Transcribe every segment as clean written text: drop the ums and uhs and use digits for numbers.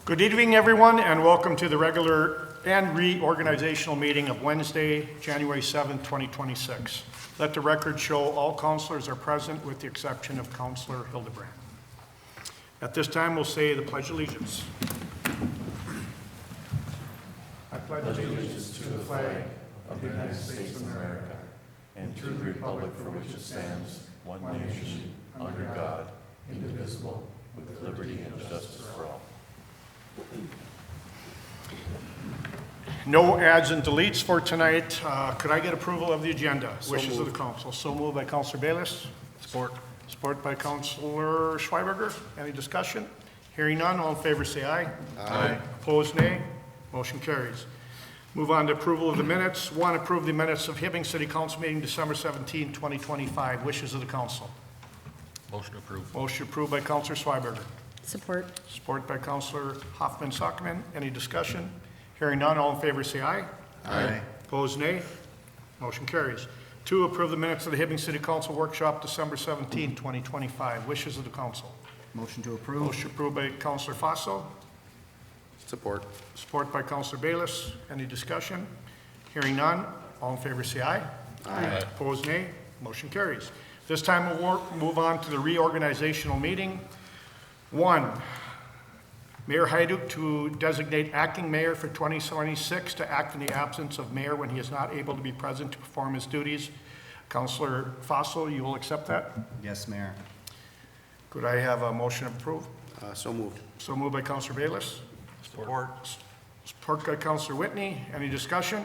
Good evening, everyone, and welcome to the regular and reorganizational meeting of Wednesday, January 7th, 2026. Let the record show all councilors are present with the exception of Councilor Hildebrand. At this time, we'll say the Pledge of Allegiance. I pledge allegiance to the flag of the United States of America and to the republic for which it stands, one nation, under God, indivisible, with liberty and justice for all. No adds and deletes for tonight. Could I get approval of the agenda? Wishes of the council. So moved by Councilor Bayless. Support. Support by Councilor Schweiberger. Any discussion? Hearing none, all in favor say aye. Aye. Opposed, nay. Motion carries. Move on to approval of the minutes. One, approve the minutes of Hibbing City Council meeting December 17, 2025. Wishes of the council. Motion approved. Motion approved by Councilor Schweiberger. Support. Support by Councilor Hoffman-Sockman. Any discussion? Hearing none, all in favor say aye. Aye. Opposed, nay. Motion carries. Two, approve the minutes of the Hibbing City Council workshop December 17, 2025. Wishes of the council. Motion to approve. Motion approved by Councilor Fossil. Support. Support by Councilor Bayless. Any discussion? Hearing none, all in favor say aye. Aye. Opposed, nay. Motion carries. This time we'll move on to the reorganizational meeting. One, Mayor Hajduk to designate acting mayor for 2026 to act in the absence of mayor when he is not able to be present to perform his duties. Councilor Fossil, you will accept that? Yes, Mayor. Could I have a motion approved? So moved. So moved by Councilor Bayless. Support. Support by Councilor Whitney. Any discussion?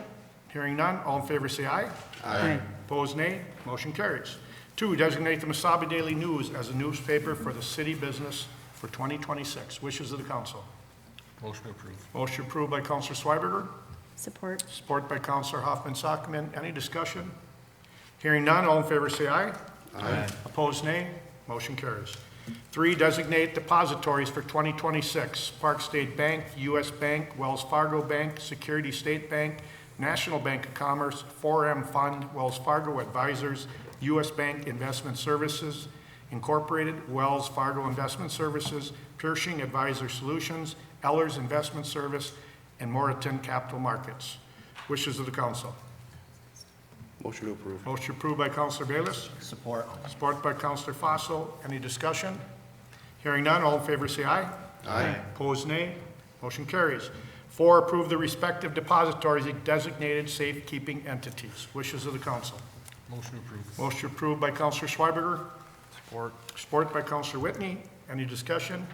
Hearing none, all in favor say aye. Aye. Opposed, nay. Motion carries. Two, designate the Mesabi Daily News as a newspaper for the city business for 2026. Wishes of the council. Motion approved. Motion approved by Councilor Schweiberger. Support. Support by Councilor Hoffman-Sockman. Any discussion? Hearing none, all in favor say aye. Aye. Opposed, nay. Motion carries. Three, designate depositories for 2026. Park State Bank, U.S. Bank, Wells Fargo Bank, Security State Bank, National Bank of Commerce, 4M Fund, Wells Fargo Advisors, U.S. Bank Investment Services, Incorporated, Wells Fargo Investment Services, Piercing Advisor Solutions, Ellers Investment Service, and Moreton Capital Markets. Wishes of the council. Motion to approve. Motion approved by Councilor Bayless. Support. Support by Councilor Fossil. Any discussion? Hearing none, all in favor say aye. Aye. Opposed, nay. Motion carries. Four, approve the respective depositories as designated safekeeping entities. Wishes of the council. Motion approved. Motion approved by Councilor Schweiberger. Support. Support by Councilor Whitney. Any discussion?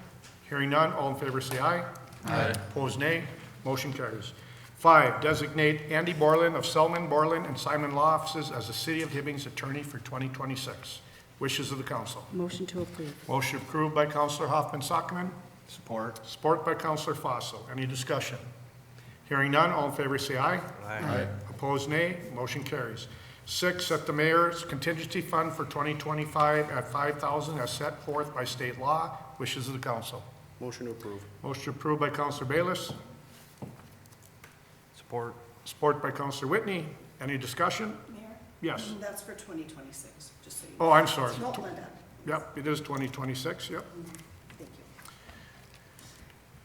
Hearing none, all in favor say aye. Aye. Opposed, nay. Motion carries. Five, designate Andy Borland of Selman, Borland, and Simon Law Offices as the City of Hibbing's attorney for 2026. Wishes of the council. Motion to approve. Motion approved by Councilor Hoffman-Sockman. Support. Support by Councilor Fossil. Any discussion? Hearing none, all in favor say aye. Aye. Opposed, nay. Motion carries. Six, set the mayor's contingency fund for 2025 at $5,000 as set forth by state law. Wishes of the council. Motion to approve. Motion approved by Councilor Bayless. Support. Support by Councilor Whitney. Any discussion? Mayor? Yes. That's for 2026, just so you. Oh, I'm sorry. No, Linda. Yep, it is 2026, yep. Thank you.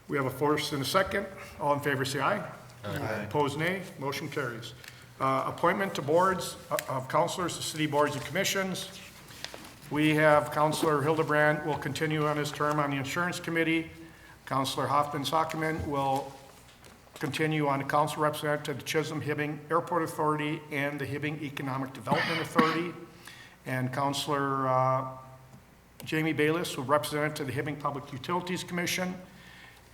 We have a first and a second. All in favor say aye. Aye. Opposed, nay. Motion carries. Appointment to boards of councilors, the city boards and commissions. We have Councilor Hildebrand will continue on his term on the insurance committee. Councilor Hoffman-Sockman will continue on the council representative to Chisholm Hibbing Airport Authority and the Hibbing Economic Development Authority. And Councilor Jamie Bayless will represent to the Hibbing Public Utilities Commission.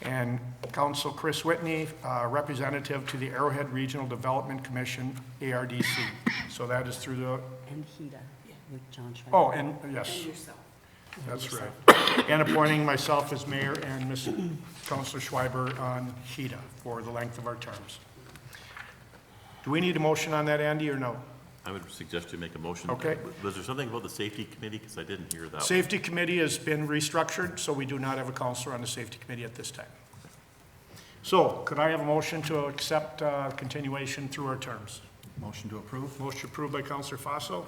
And Council Chris Whitney, representative to the Arrowhead Regional Development Commission, ARDC. So that is through the, And HEDA with John Schreiber. oh, and yes, And yourself. that's right. And appointing myself as mayor and Ms. Councilor Schweiber on HEDA for the length of our terms. Do we need a motion on that, Andy, or no? I would suggest you make a motion. Okay. Was there something about the safety committee? Because I didn't hear that. Safety committee has been restructured, so we do not have a counselor on the safety committee at this time. So, could I have a motion to accept continuation through our terms? Motion to approve. Motion approved by Councilor Fossil.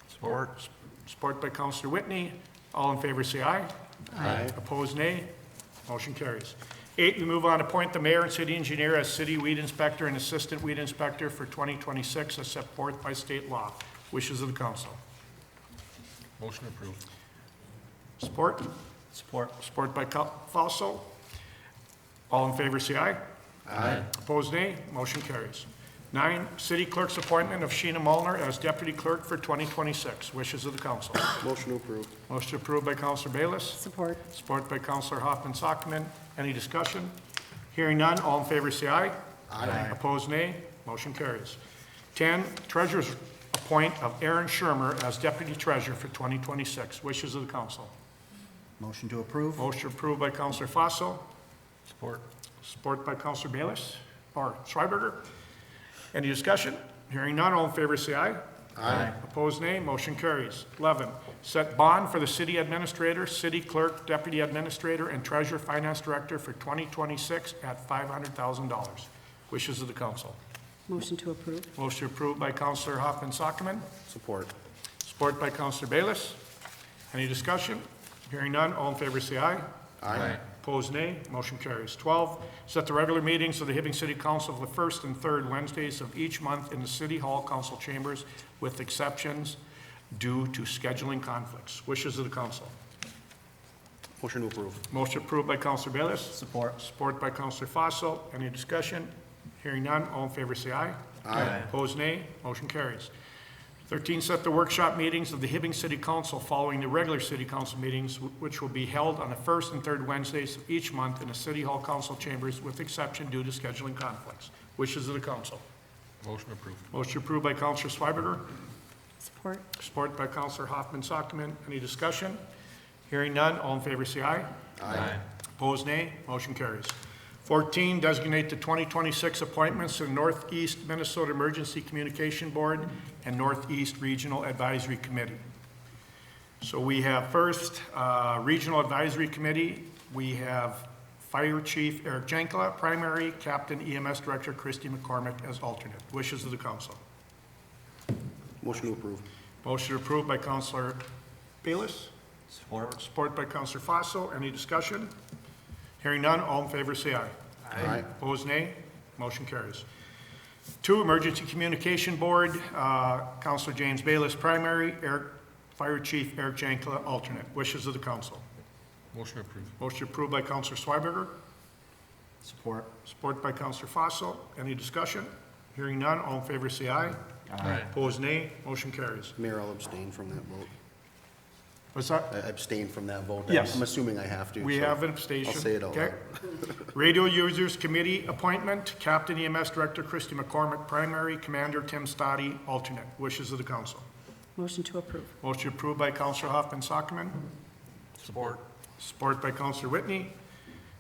Support. Support by Councilor Whitney. All in favor say aye. Aye. Opposed, nay. Motion carries. 8, we move on to appoint the mayor and city engineer as city weed inspector and assistant weed inspector for 2026 as set forth by state law. Wishes of the council. Motion approved. Support? Support. Support by Fausto. All in favor, say aye. Aye. Opposed, nay. Motion carries. 9, city clerk's appointment of Sheena Mulliner as deputy clerk for 2026. Wishes of the council. Motion approved. Motion approved by Councilor Bayless. Support. Support by Councilor Hoffman Sockman. Any discussion? Hearing none, all in favor say aye. Aye. Opposed, nay. Motion carries. 10, treasurer's appoint of Aaron Shermer as deputy treasurer for 2026. Wishes of the council. Motion to approve. Motion approved by Councilor Fossil. Support. Support by Councilor Bayless, or Schreiberger. Any discussion? Hearing none, all in favor say aye. Aye. Opposed, nay. Motion carries. 11, set bond for the city administrator, city clerk, deputy administrator, and treasurer finance director for 2026 at $500,000. Wishes of the council. Motion to approve. Motion approved by Councilor Hoffman Sockman. Support. Support by Councilor Bayless. Any discussion? Hearing none, all in favor say aye. Aye. Opposed, nay. Motion carries. 12, set the regular meetings of the Hibbing City Council for the first and third Wednesdays of each month in the City Hall Council chambers with exceptions due to scheduling conflicts. Wishes of the council. Motion to approve. Motion approved by Councilor Bayless. Support. Support by Councilor Fossil. Any discussion? Hearing none, all in favor say aye. Aye. Opposed, nay. Motion carries. 13, set the workshop meetings of the Hibbing City Council following the regular city council meetings, which will be held on the first and third Wednesdays of each month in the City Hall Council chambers with exception due to scheduling conflicts. Wishes of the council. Motion approved. Motion approved by Councilor Schreiberger. Support. Support by Councilor Hoffman Sockman. Any discussion? Hearing none, all in favor say aye. Aye. Opposed, nay. Motion carries. 14, designate the 2026 appointments to the Northeast Minnesota Emergency Communication Board and Northeast Regional Advisory Committee. So we have first, Regional Advisory Committee, we have Fire Chief Eric Jankla, primary, Captain EMS Director Christy McCormick as alternate. Wishes of the council. Motion to approve. Motion approved by Councilor Bayless. Support. Support by Councilor Fossil. Any discussion? Hearing none, all in favor say aye. Aye. Opposed, nay. Motion carries. 2, Emergency Communication Board, Councilor James Bayless, primary, Fire Chief Eric Jankla, alternate. Wishes of the council. Motion approved. Motion approved by Councilor Schreiberger. Support. Support by Councilor Fossil. Any discussion? Hearing none, all in favor say aye. Aye. Opposed, nay. Motion carries. Mayor, I'll abstain from that vote. What's that? I abstain from that vote. Yes. I'm assuming I have to. We so have an abstention. I'll say it out Okay. Radio Users Committee appointment, Captain EMS Director Christy McCormick, primary, Commander Tim Stoddy, alternate. Wishes of the council. Motion to approve. Motion approved by Councilor Hoffman Sockman. Support. Support by Councilor Whitney.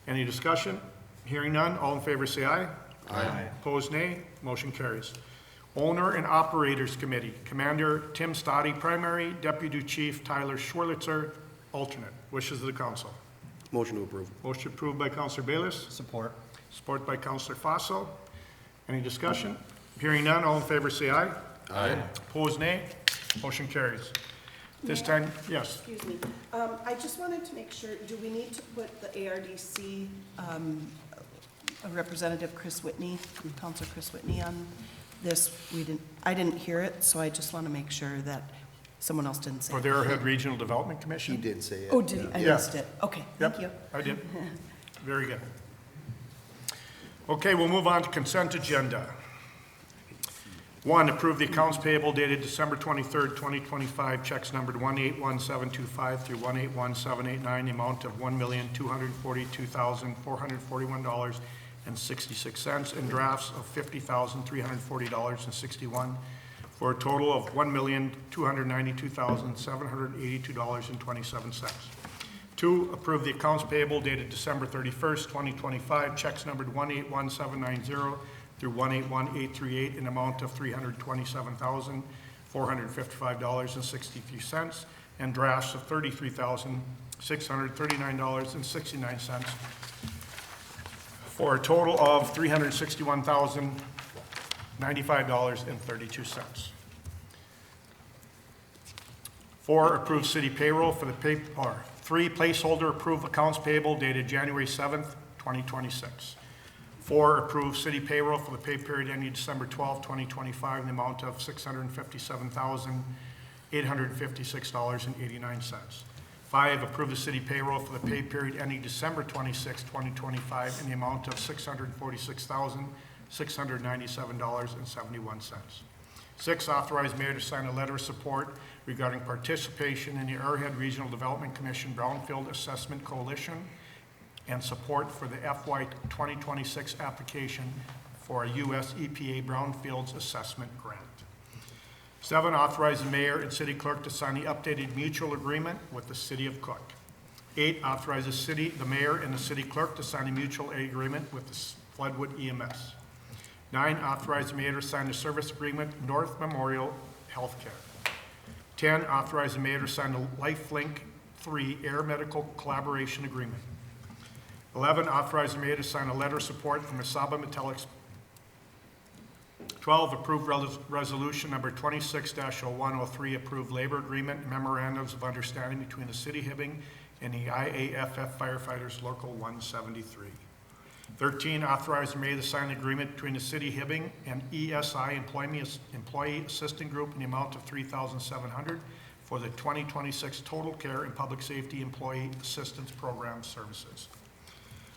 Any discussion? Hearing none, all in favor say aye. Aye. Opposed, nay. Motion carries. Owner and Operators Committee, Commander Tim Stoddy, primary, Deputy Chief Tyler Schwirlitzer, alternate. Wishes of the council. Motion to approve. Motion approved by Councilor Bayless. Support. Support by Councilor Fossil. Any discussion? Hearing none, all in favor say aye. Aye. Opposed, nay. Motion carries. This time, yes. Excuse me. I just wanted to make sure, do we need to put the ARDC, a Representative Chris Whitney, Councilor Chris Whitney on this? I didn't hear it, so I just want to make sure that someone else didn't say For it. the Arrowhead Regional Development He Commission? did say it. Oh, did he? I Yeah. missed it. Okay, thank you. Yep, I did. Very good. Okay, we'll move on to consent agenda. 1, approve the accounts payable dated December 23rd, 2025, checks numbered 181725 through 181789, the amount of $1,242,441.66, and drafts of $50,340.61, for a total of $1,292,782.27. 2, approve the accounts payable dated December 31st, 2025, checks numbered 181790 through 181838 in amount of $327,455.63, and drafts of $33,639.69, for a total of $361,095.32. 4, approve city payroll for the 3, placeholder approve accounts payable dated January 7th, 2026. 4, approve city payroll for the pay period ending December 12th, 2025, in the amount of $657,856.89. 5, approve the city payroll for the pay period ending December 26th, 2025, in the amount of $646,697.71. 6, authorize mayor to sign a letter of support regarding participation in the Arrowhead Regional Development Commission Brownfield Assessment Coalition and support for the FY 2026 application for a U.S. EPA Brownfields Assessment Grant. 7, authorize the mayor and city clerk to sign the updated mutual agreement with the city of Cook. 8, authorize the mayor and the city clerk to sign a mutual aid agreement with the Floodwood EMS. 9, authorize the mayor to sign the service agreement North Memorial Healthcare. 10, authorize the mayor to sign the LifeLink 3 Air Medical Collaboration Agreement. 11, authorize the mayor to sign a letter of support from Asaba Metallics. 12, approve resolution number 26-0103, approve labor agreement and memorandums of understanding between the city of Hibbing and the IAFF firefighters local 173. 13, authorize the mayor to sign an agreement between the city of Hibbing and ESI Employee Assistant Group in the amount of $3,700 for the 2026 Total Care and Public Safety Employee Assistance Program services.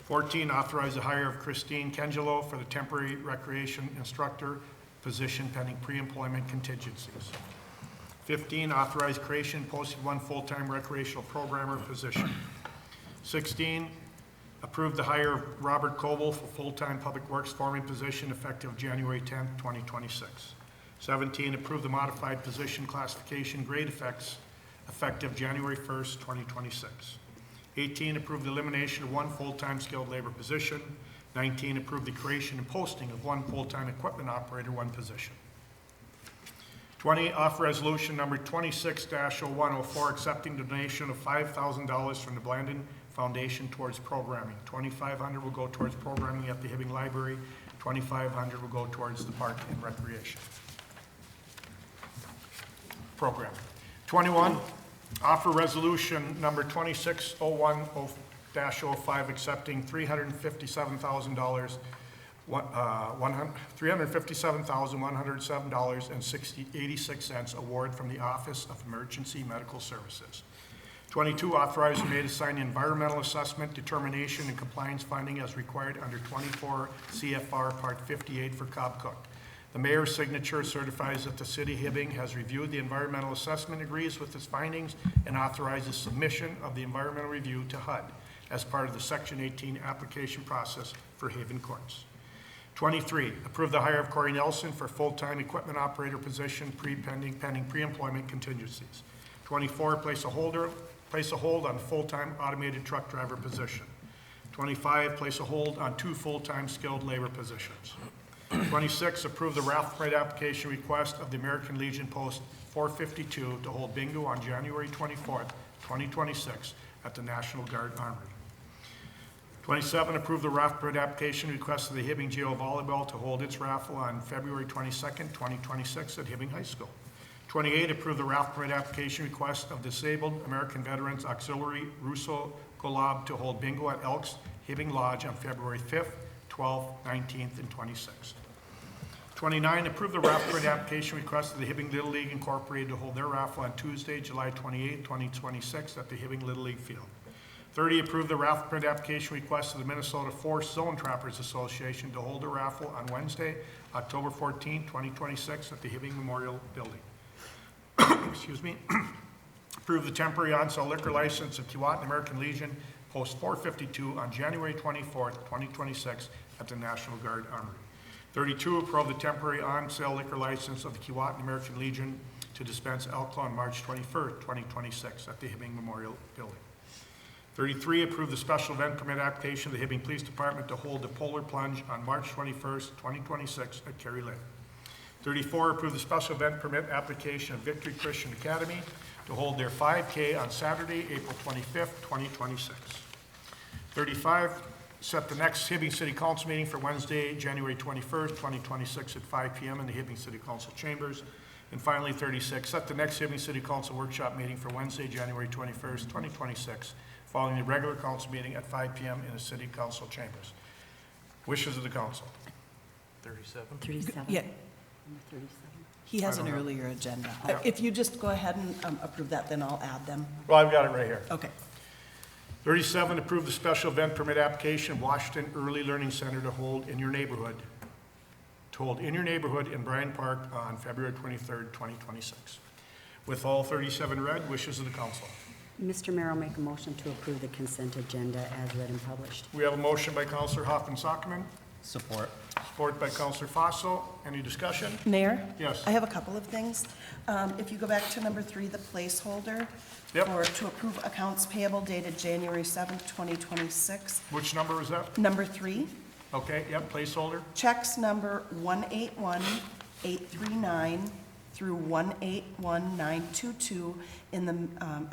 14, authorize the hire of Christine Kengelo for the temporary recreation instructor position pending pre-employment contingencies. 15, authorize creation and posting 1 full-time recreational programmer position. 16, approve the hire of Robert Coble for full-time public works foreman position effective January 10th, 2026. 17, approve the modified position classification grade effects effective January 1st, 2026. 18, approve the elimination of 1 full-time skilled labor position. 19, approve the creation and posting of 1 full-time equipment operator, 1 position. 20, offer resolution number 26-0104, accepting donation of $5,000 from the Blandon Foundation towards programming. $2,500 will go towards programming at the Hibbing Library. $2,500 will go towards the park and recreation program. 21, offer resolution number 26-01-05, accepting $357,107.68 award from the Office of Emergency Medical Services. 22, authorize the mayor to sign the environmental assessment determination and compliance finding as required under 24 CFR Part 58 for Cobb Cook. The mayor's signature certifies that the city of Hibbing has reviewed the environmental assessment, agrees with its findings, and authorizes submission of the environmental review to HUD as part of the Section 18 application process for Haven Courts. 23, approve the hire of Corey Nelson for full-time equipment operator position pending pre-employment contingencies. 24, place a hold on full-time automated truck driver position. 25, place a hold on 2 full-time skilled labor positions. 26, approve the raffle permit application request of the American Legion Post 452 to hold bingo on January 24th, 2026 at the National Guard Armory. 27, approve the raffle permit application request of the Hibbing GO Volleyball to hold its raffle on February 22nd, 2026 at Hibbing High School. 28, approve the raffle permit application request of Disabled American Veterans Auxiliary Russo Golab to hold bingo at Elks Hibbing Lodge on February 5th, 12th, 19th, and 26th. 29, approve the raffle permit application request of the Hibbing Little League Incorporated to hold their raffle on Tuesday, July 28th, 2026 at the Hibbing Little League Field. 30, approve the raffle permit application request of the Minnesota Forest Zone Trappers Association to hold a raffle on Wednesday, October 14th, 2026 at the Hibbing Memorial Building. Excuse me. Approve the temporary on-sale liquor license of Keewatin American Legion Post 452 on January 24th, 2026 at the National Guard Armory. 32, approve the temporary on-sale liquor license of the Keewatin American Legion to dispense alcohol on March 21st, 2026 at the Hibbing Memorial Building. 33, approve the special event permit application of the Hibbing Police Department to hold the Polar Plunge on March 21st, 2026 at Kerry Lake. 34, approve the special event permit application of Victory Christian Academy to hold their 5K on Saturday, April 25th, 2026. 35, set the next Hibbing City Council meeting for Wednesday, January 21st, 2026 at 5 p.m. in the Hibbing City Council chambers. And finally, 36, set the next Hibbing City Council workshop meeting for Wednesday, January 21st, 2026, following the regular council meeting at 5 p.m. in the city council chambers. Wishes of the council. 37. 37. Yeah, Number 37. he has I an don't know. earlier agenda. Yeah. If you just go ahead and approve that, then I'll add them. Well, I've got it right here. Okay. 37, approve the special event permit application of Washington Early Learning Center to hold in your neighborhood in Bryan Park on February 23rd, 2026. With all 37 read, wishes of the council. Mr. Mayor, I'll make a motion to approve the consent agenda as read and published. We have a motion by Counselor Hoffman-Sockman, Support. support by Counselor Fossil. Any discussion? Mayor? Yes. I have a couple of things. If you go back to number 3, the placeholder. Yep. To approve accounts payable dated January 7th, 2026. Which number is that? Number 3, Okay, yep, placeholder. checks number 181-839 through 181-922 in the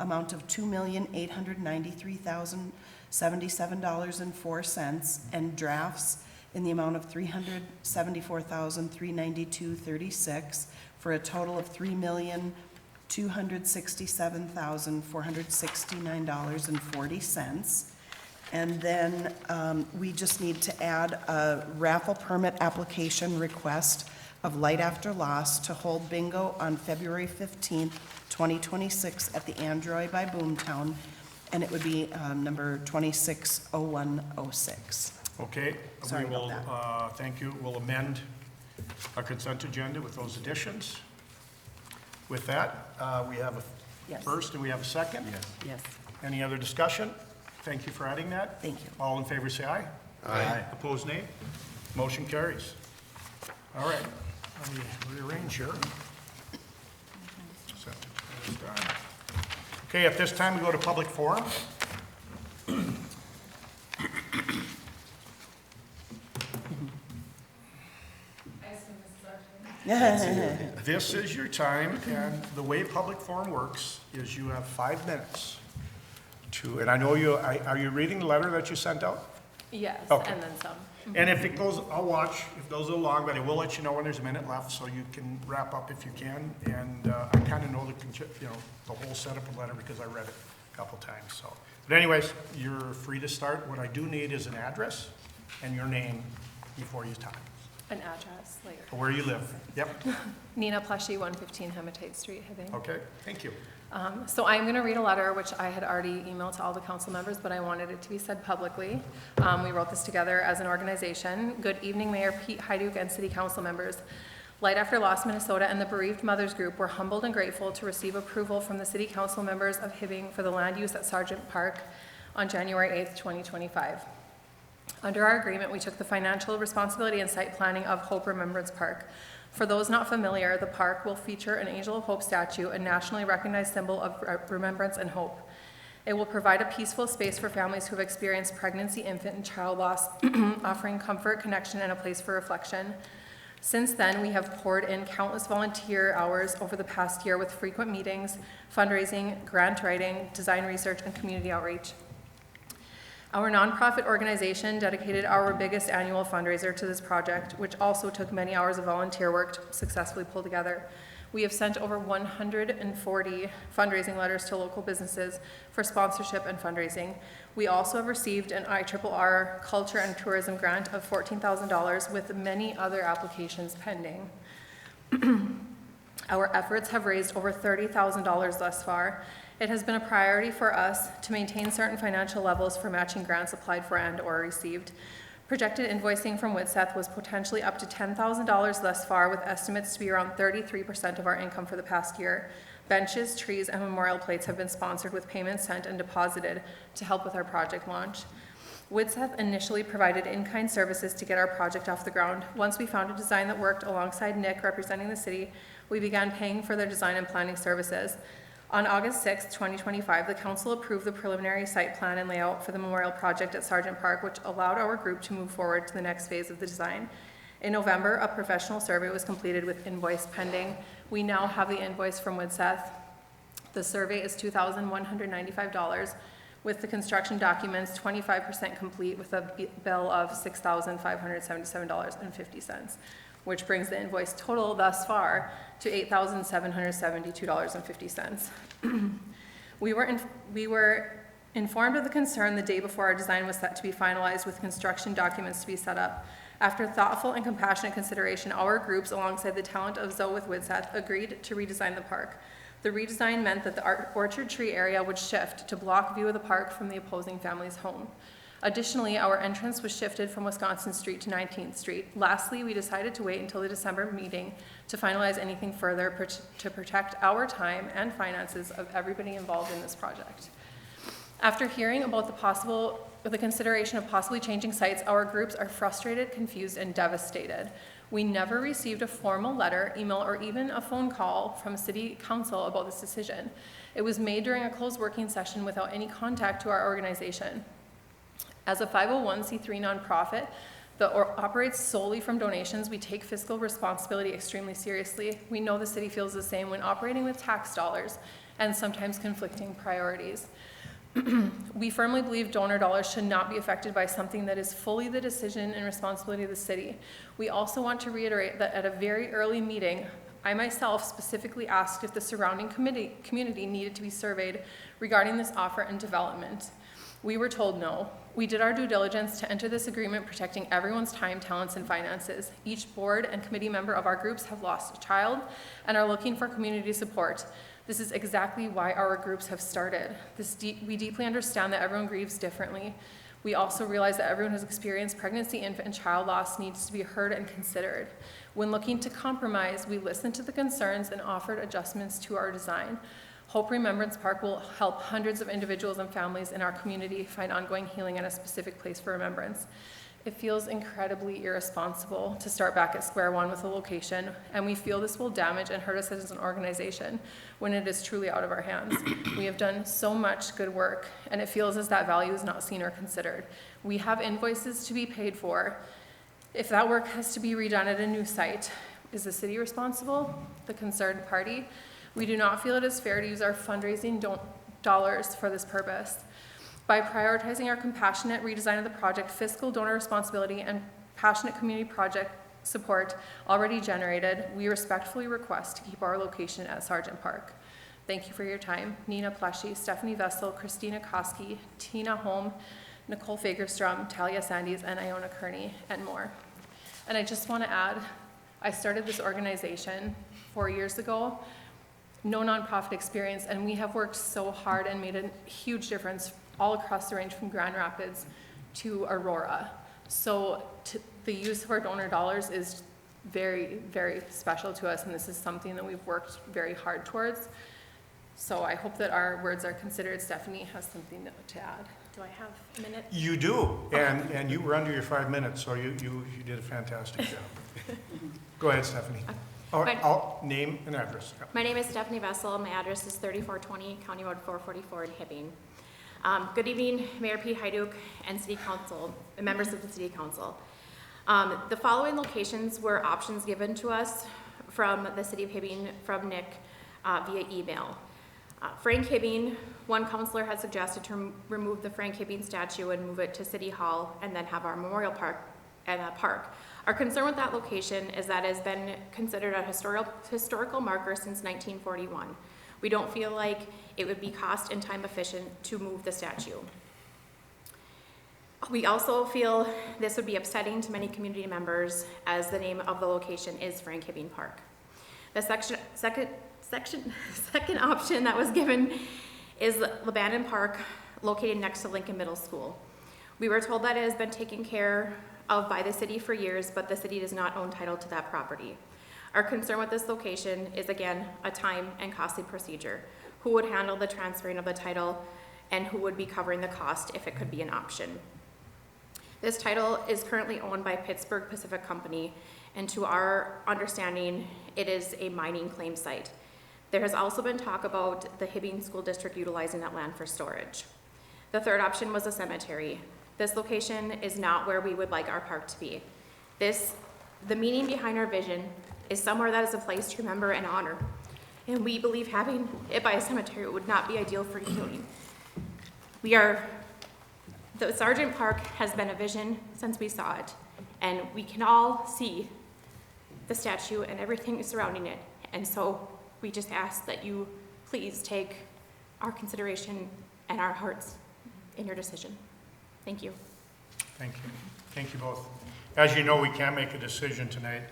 amount of $2,893,077.04, and drafts in the amount of $374,392.36, for a total of $3,267,469.40. And then we just need to add a raffle permit application request of Light After Lost to hold bingo on February 15th, 2026 at the Android by Boomtown, and it would be number 260106. Okay. Sorry We will, about thank you. We'll amend our consent agenda with those additions. With that, we have a Yes. first and we have a second. Yes. Any other discussion? Thank you for adding that. Thank you. All in favor, say aye. Aye. Opposed, nay. Motion carries. All right, let me rearrange here. So, that is done. Okay, at this time, we go to public forum. This is your time, and the way public forum works is you have 5 minutes to, and I know you, are you reading the letter that you sent out? Yes, Okay. and then some. And if it goes, I'll watch, if it goes a little long, but I will let you know when there's a minute left, so you can wrap up if you can. And I kind of know the whole setup of the letter because I read it a couple times, so. But anyways, you're free to start. What I do need is an address and your name before you talk, An address later. where you live. Yep, Nina Pleshy, 115 Hematite Street, Hibbing. okay, thank you. So I'm going to read a letter, which I had already emailed to all the council members, but I wanted it to be said publicly. We wrote this together as an organization. Good evening, Mayor Pete Hyduk and City Council members. Light After Lost Minnesota and the Bereaved Mothers Group were humbled and grateful to receive approval from the City Council members of Hibbing for the land use at Sargent Park on January 8th, 2025. Under our agreement, we took the financial responsibility and site planning of Hope Remembrance Park. For those not familiar, the park will feature an Angel of Hope statue, a nationally recognized symbol of remembrance and hope. It will provide a peaceful space for families who have experienced pregnancy, infant, and child loss, offering comfort, connection, and a place for reflection. Since then, we have poured in countless volunteer hours over the past year with frequent meetings, fundraising, grant writing, design research, and community outreach. Our nonprofit organization dedicated our biggest annual fundraiser to this project, which also took many hours of volunteer work to successfully pull together. We have sent over 140 fundraising letters to local businesses for sponsorship and fundraising. We also have received an IRRR Culture and Tourism grant of $14,000 with many other applications pending. Our efforts have raised over $30,000 thus far. It has been a priority for us to maintain certain financial levels for matching grants applied for and/or received. Projected invoicing from Whitseth was potentially up to $10,000 thus far, with estimates to be around 33% of our income for the past year. Benches, trees, and memorial plates have been sponsored with payments sent and deposited to help with our project launch. Whitseth initially provided in-kind services to get our project off the ground. Once we found a design that worked alongside Nick representing the city, we began paying for their design and planning services. On August 6, 2025, the council approved the preliminary site plan and layout for the memorial project at Sargent Park, which allowed our group to move forward to the next phase of the design. In November, a professional survey was completed with invoice pending. We now have the invoice from Whitseth. The survey is $2,195, with the construction documents 25% complete with a bill of $6,577.50. which brings the invoice total thus far to $8,772.50. We were informed of the concern the day before our design was set to be finalized with construction documents to be set up. After thoughtful and compassionate consideration, our groups, alongside the talent of Zoe with Widseth, agreed to redesign the park. The redesign meant that the orchard tree area would shift to block view of the park from the opposing family's home. Additionally, our entrance was shifted from Wisconsin Street to 19th Street. Lastly, we decided to wait until the December meeting to finalize anything further to protect our time and finances of everybody involved in this project. After hearing about the consideration of possibly changing sites, our groups are frustrated, confused, and devastated. We never received a formal letter, email, or even a phone call from City Council about this decision. It was made during a closed working session without any contact to our organization. As a 501c3 nonprofit that operates solely from donations, we take fiscal responsibility extremely seriously. We know the city feels the same when operating with tax dollars and sometimes conflicting priorities. We firmly believe donor dollars should not be affected by something that is fully the decision and responsibility of the city. We also want to reiterate that at a very early meeting, I myself specifically asked if the surrounding community needed to be surveyed regarding this offer and development. We were told no. We did our due diligence to enter this agreement protecting everyone's time, talents, and finances. Each board and committee member of our groups have lost a child and are looking for community support. This is exactly why our groups have started. We deeply understand that everyone grieves differently. We also realize that everyone who's experienced pregnancy, infant, and child loss needs to be heard and considered. When looking to compromise, we listened to the concerns and offered adjustments to our design. Hope Remembrance Park will help hundreds of individuals and families in our community find ongoing healing and a specific place for remembrance. It feels incredibly irresponsible to start back at square one with a location, and we feel this will damage and hurt us as an organization when it is truly out of our hands. We have done so much good work, and it feels as that value is not seen or considered. We have invoices to be paid for. If that work has to be redone at a new site, is the city responsible? The concerned party? We do not feel it is fair to use our fundraising dollars for this purpose. By prioritizing our compassionate redesign of the project, fiscal donor responsibility, and passionate community project support already generated, we respectfully request to keep our location at Sargent Park. Thank you for your time. Nina Pleshy, Stephanie Vessel, Christina Koski, Tina Holm, Nicole Fagerstrom, Talia Sandys, and Iona Kearney, and more. And I just want to add, I started this organization 4 years ago, no nonprofit experience, and we have worked so hard and made a huge difference all across the range from Grand Rapids to Aurora. So the use of our donor dollars is very, very special to us, and this is something that we've worked very hard towards. So I hope that our words are considered. Stephanie has something to add. Do I have a minute? You do, and you were under your 5 minutes, so you did a fantastic job. Go ahead, Stephanie. Name and address. My name is Stephanie Vessel. My address is 3420 County Road 444 in Hibbing. Good evening, Mayor Pete Hyduk and City Council, and members of the City Council. The following locations were options given to us from the City of Hibbing from Nick via email. Frank Hibbing, one councilor had suggested to remove the Frank Hibbing statue and move it to City Hall and then have our memorial park and a park. Our concern with that location is that it has been considered a historical marker since 1941. We don't feel like it would be cost and time efficient to move the statue. We also feel this would be upsetting to many community members as the name of the location is Frank Hibbing Park. The second option that was given is Lebanon Park, located next to Lincoln Middle School. We were told that it has been taken care of by the city for years, but the city does not own title to that property. Our concern with this location is, again, a time and costly procedure. Who would handle the transferring of the title, and who would be covering the cost if it could be an option? This title is currently owned by Pittsburgh Pacific Company, and to our understanding, it is a mining claim site. There has also been talk about the Hibbing School District utilizing that land for storage. The third option was a cemetery. This location is not where we would like our park to be. The meaning behind our vision is somewhere that is a place to remember and honor. And we believe having it by a cemetery would not be ideal for healing. The Sargent Park has been a vision since we saw it. And we can all see the statue and everything surrounding it. And so we just ask that you please take our consideration and our hearts in your decision. Thank you. Thank you. Thank you both. As you know, we can't make a decision tonight,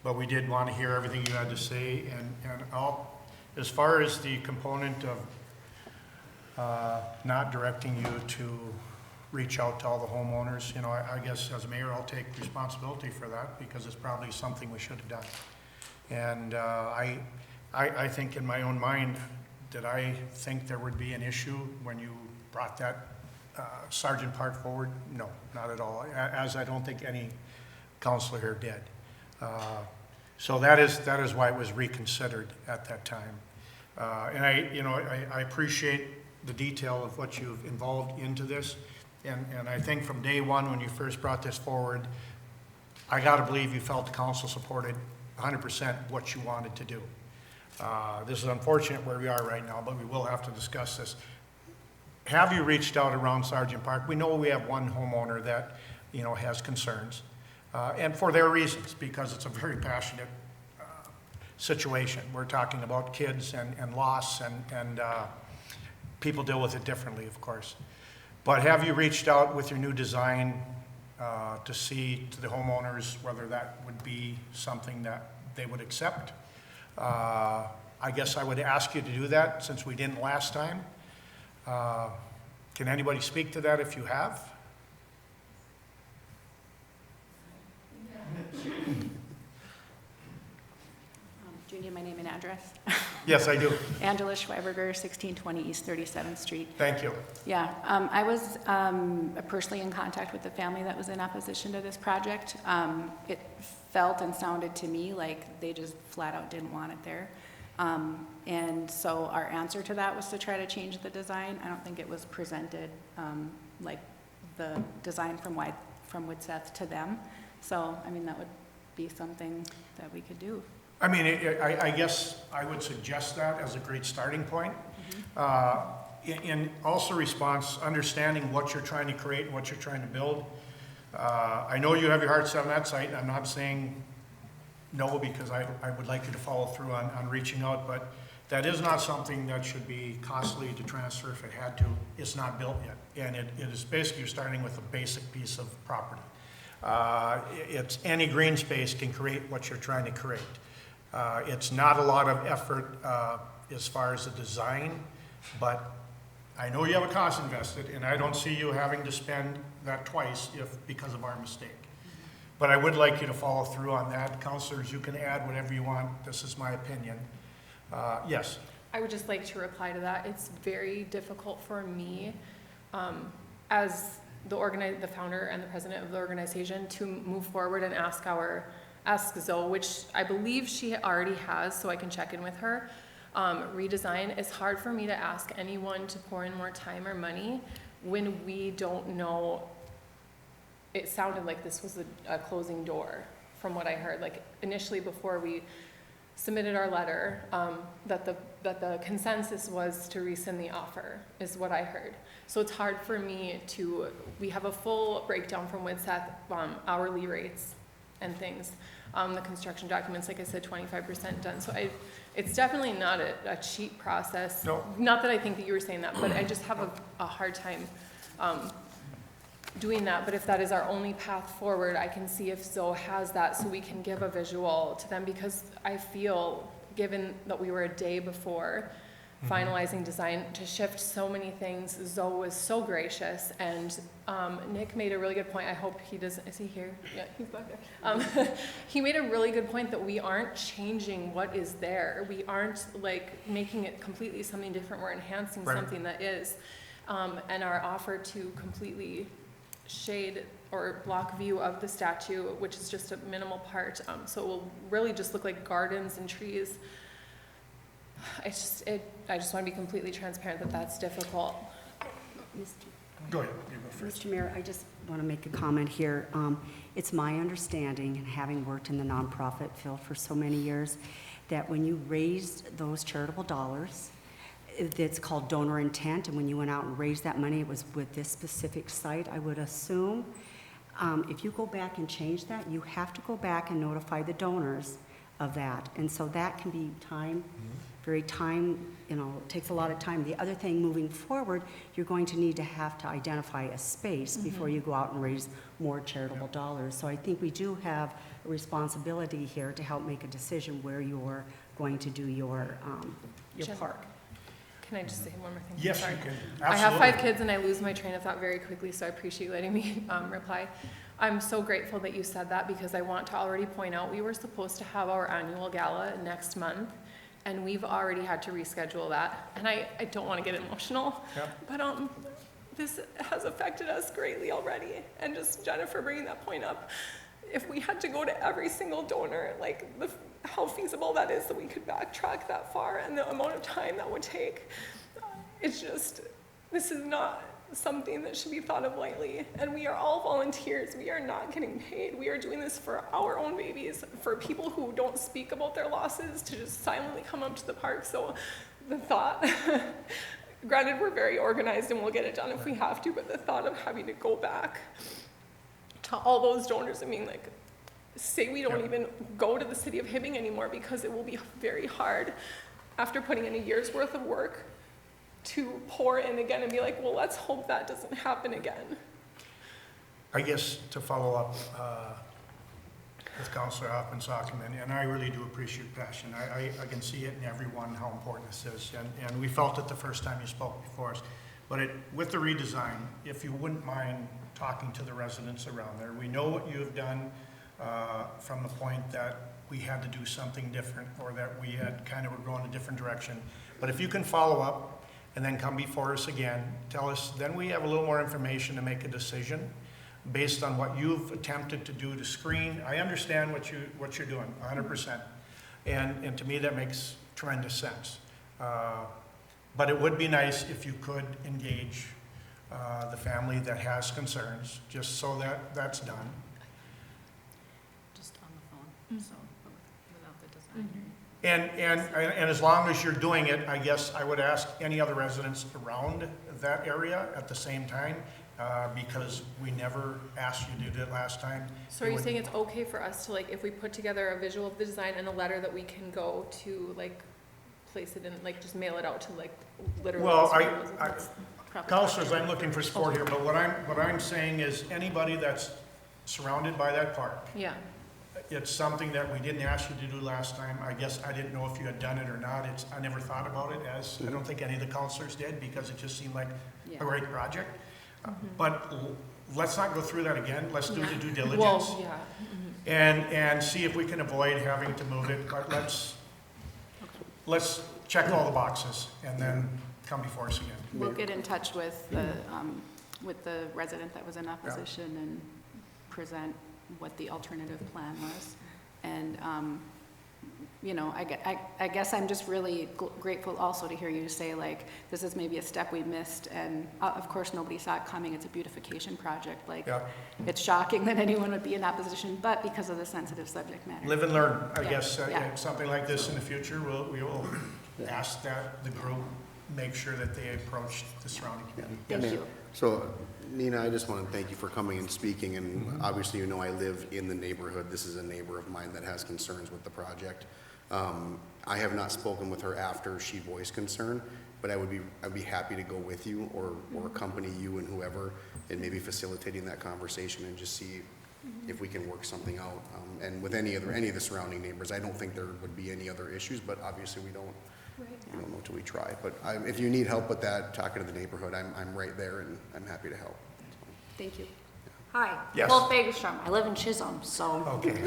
but we did want to hear everything you had to say. And as far as the component of not directing you to reach out to all the homeowners, you know, I guess as mayor, I'll take responsibility for that because it's probably something we should have done. And I think in my own mind, did I think there would be an issue when you brought that Sergeant Park forward? No, not at all, as I don't think any counselor here did. So that is why it was reconsidered at that time. And I appreciate the detail of what you've involved into this. And I think from day one, when you first brought this forward, I got to believe you felt the council supported 100% what you wanted to do. This is unfortunate where we are right now, but we will have to discuss this. Have you reached out around Sergeant Park? We know we have one homeowner that, you know, has concerns, and for their reasons, because it's a very passionate situation. We're talking about kids and loss, and people deal with it differently, of course. But have you reached out with your new design to see to the homeowners whether that would be something that they would accept? I guess I would ask you to do that since we didn't last time. Can anybody speak to that if you have? Do you need my name and address? Yes, I do. Angela Schweiberger, 1620 East 37th Street. Thank you. Yeah, I was personally in contact with the family that was in opposition to this project. It felt and sounded to me like they just flat out didn't want it there. And so our answer to that was to try to change the design. I don't think it was presented like the design from Widseth to them. So, I mean, that would be something that we could do. I mean, I guess I would suggest that as a great starting point. In also response, understanding what you're trying to create and what you're trying to build. I know you have your heart set on that site. I'm not saying no, because I would like you to follow through on reaching out, but that is not something that should be costly to transfer if it had to. It's not built yet. And it is basically you're starting with a basic piece of property. It's any green space can create what you're trying to create. It's not a lot of effort as far as the design, but I know you have a cost invested, and I don't see you having to spend that twice because of our mistake. But I would like you to follow through on that. Councilors, you can add whatever you want. This is my opinion. Yes? I would just like to reply to that. It's very difficult for me, as the founder and the president of the organization, to move forward and ask Zoe, which I believe she already has, so I can check in with her. Redesign. It's hard for me to ask anyone to pour in more time or money when we don't know. It sounded like this was a closing door from what I heard. Like initially before we submitted our letter, that the consensus was to rescind the offer is what I heard. So it's hard for me we have a full breakdown from Widseth, hourly rates and things. The construction documents, like I said, 25% done. So it's definitely not a cheap process. No. Not that I think that you were saying that, but I just have a hard time doing that. But if that is our only path forward, I can see if Zoe has that so we can give a visual to them, because I feel, given that we were a day before finalizing design, to shift so many things, Zoe was so gracious, and Nick made a really good point. I hope he does. Is he here? Yeah, he's back there. He made a really good point that we aren't changing what is there. We aren't like making it completely something different. We're enhancing something that is. And our offer to completely shade or block view of the statue, which is just a minimal part, so it will really just look like gardens and trees. I just want to be completely transparent that that's difficult. Go ahead. You go first. Mr. Mayor, I just want to make a comment here. It's my understanding, and having worked in the nonprofit field for so many years, that when you raised those charitable dollars, it's called donor intent, and when you went out and raised that money, it was with this specific site, I would assume. If you go back and change that, you have to go back and notify the donors of that. And so that can be very time, takes a lot of time. The other thing, moving forward, you're going to have to identify a space before you go out and raise more charitable dollars. So I think we do have a responsibility here to help make a decision where you're going to do your Jen, park. Can I just say one more thing? Yes, Sorry. you can. I have Absolutely. 5 kids and I lose my train of thought very quickly, so I appreciate you letting me reply. I'm so grateful that you said that because I want to already point out, we were supposed to have our annual gala next month, and we've already had to reschedule that. And I don't want to get emotional, but this has affected us greatly already. And just Jennifer bringing that point up, if we had to go to every single donor, like how feasible that is that we could backtrack that far and the amount of time that would take, it's just, this is not something that should be thought of lightly. And we are all volunteers. We are not getting paid. We are doing this for our own babies, for people who don't speak about their losses to just silently come up to the park. So the thought, granted, we're very organized and we'll get it done if we have to, but the thought of having to go back to all those donors, I mean, like, say we don't even go to the city of Hibbing anymore because it will be very hard after putting in a year's worth of work to pour in again and be like, well, let's hope that doesn't happen again. I guess to follow up with Councilor Hoffman-Sockman, and I really do appreciate your passion. I can see it in everyone how important this is, and we felt it the first time you spoke before us. But with the redesign, if you wouldn't mind talking to the residents around there, we know what you have done from the point that we had to do something different or that we had were going a different direction. But if you can follow up and then come before us again, tell us, then we have a little more information to make a decision based on what you've attempted to do to screen. I understand what you're doing, 100%. And to me, that makes tremendous sense. But it would be nice if you could engage the family that has concerns, just so that that's done. Just on the phone, so without the design. And as long as you're doing it, I guess I would ask any other residents around that area at the same time, because we never asked you to do it last time. So are you saying it's okay for us to, like, if we put together a visual of the design and a letter that we can go to, like, place it in, like, just mail it out to, like, literally? Well, Probably councilors, I'm looking for support here, but what I'm saying is anybody that's surrounded by that park, Yeah. it's something that we didn't ask you to do last time. I guess I didn't know if you had done it or not. I never thought about it I don't think any of the councilors did because it just seemed like a great project. But let's not go through that again. Let's do the due diligence. Well, yeah. And see if we can avoid having to move it. But let's check all the boxes and then come before us again. We'll get in touch with the resident that was in opposition and present what the alternative plan was. And, I guess I'm just really grateful also to hear you say, like, this is maybe a step we missed, and of course, nobody saw it coming. It's a beautification project. Like, it's shocking that anyone would be in opposition, but because of the sensitive subject matter. Live and learn, I Yeah. guess. Yeah. Something like this in the future, we will ask that the group make sure that they approach the surrounding community. Thank you. So, Nina, I just want to thank you for coming and speaking, and obviously I live in the neighborhood. This is a neighbor of mine that has concerns with the project. I have not spoken with her after she voiced concern, but I'd be happy to go with you or accompany you and whoever in maybe facilitating that conversation and just see if we can work something out. And with any of the surrounding neighbors, I don't think there would be any other issues, but obviously we don't know till we try. But if you need help with that, talking to the neighborhood, I'm right there and I'm happy to help. Thank you. Hi. Yes. Well, Fagerstrom. I live in Chisholm, so Okay.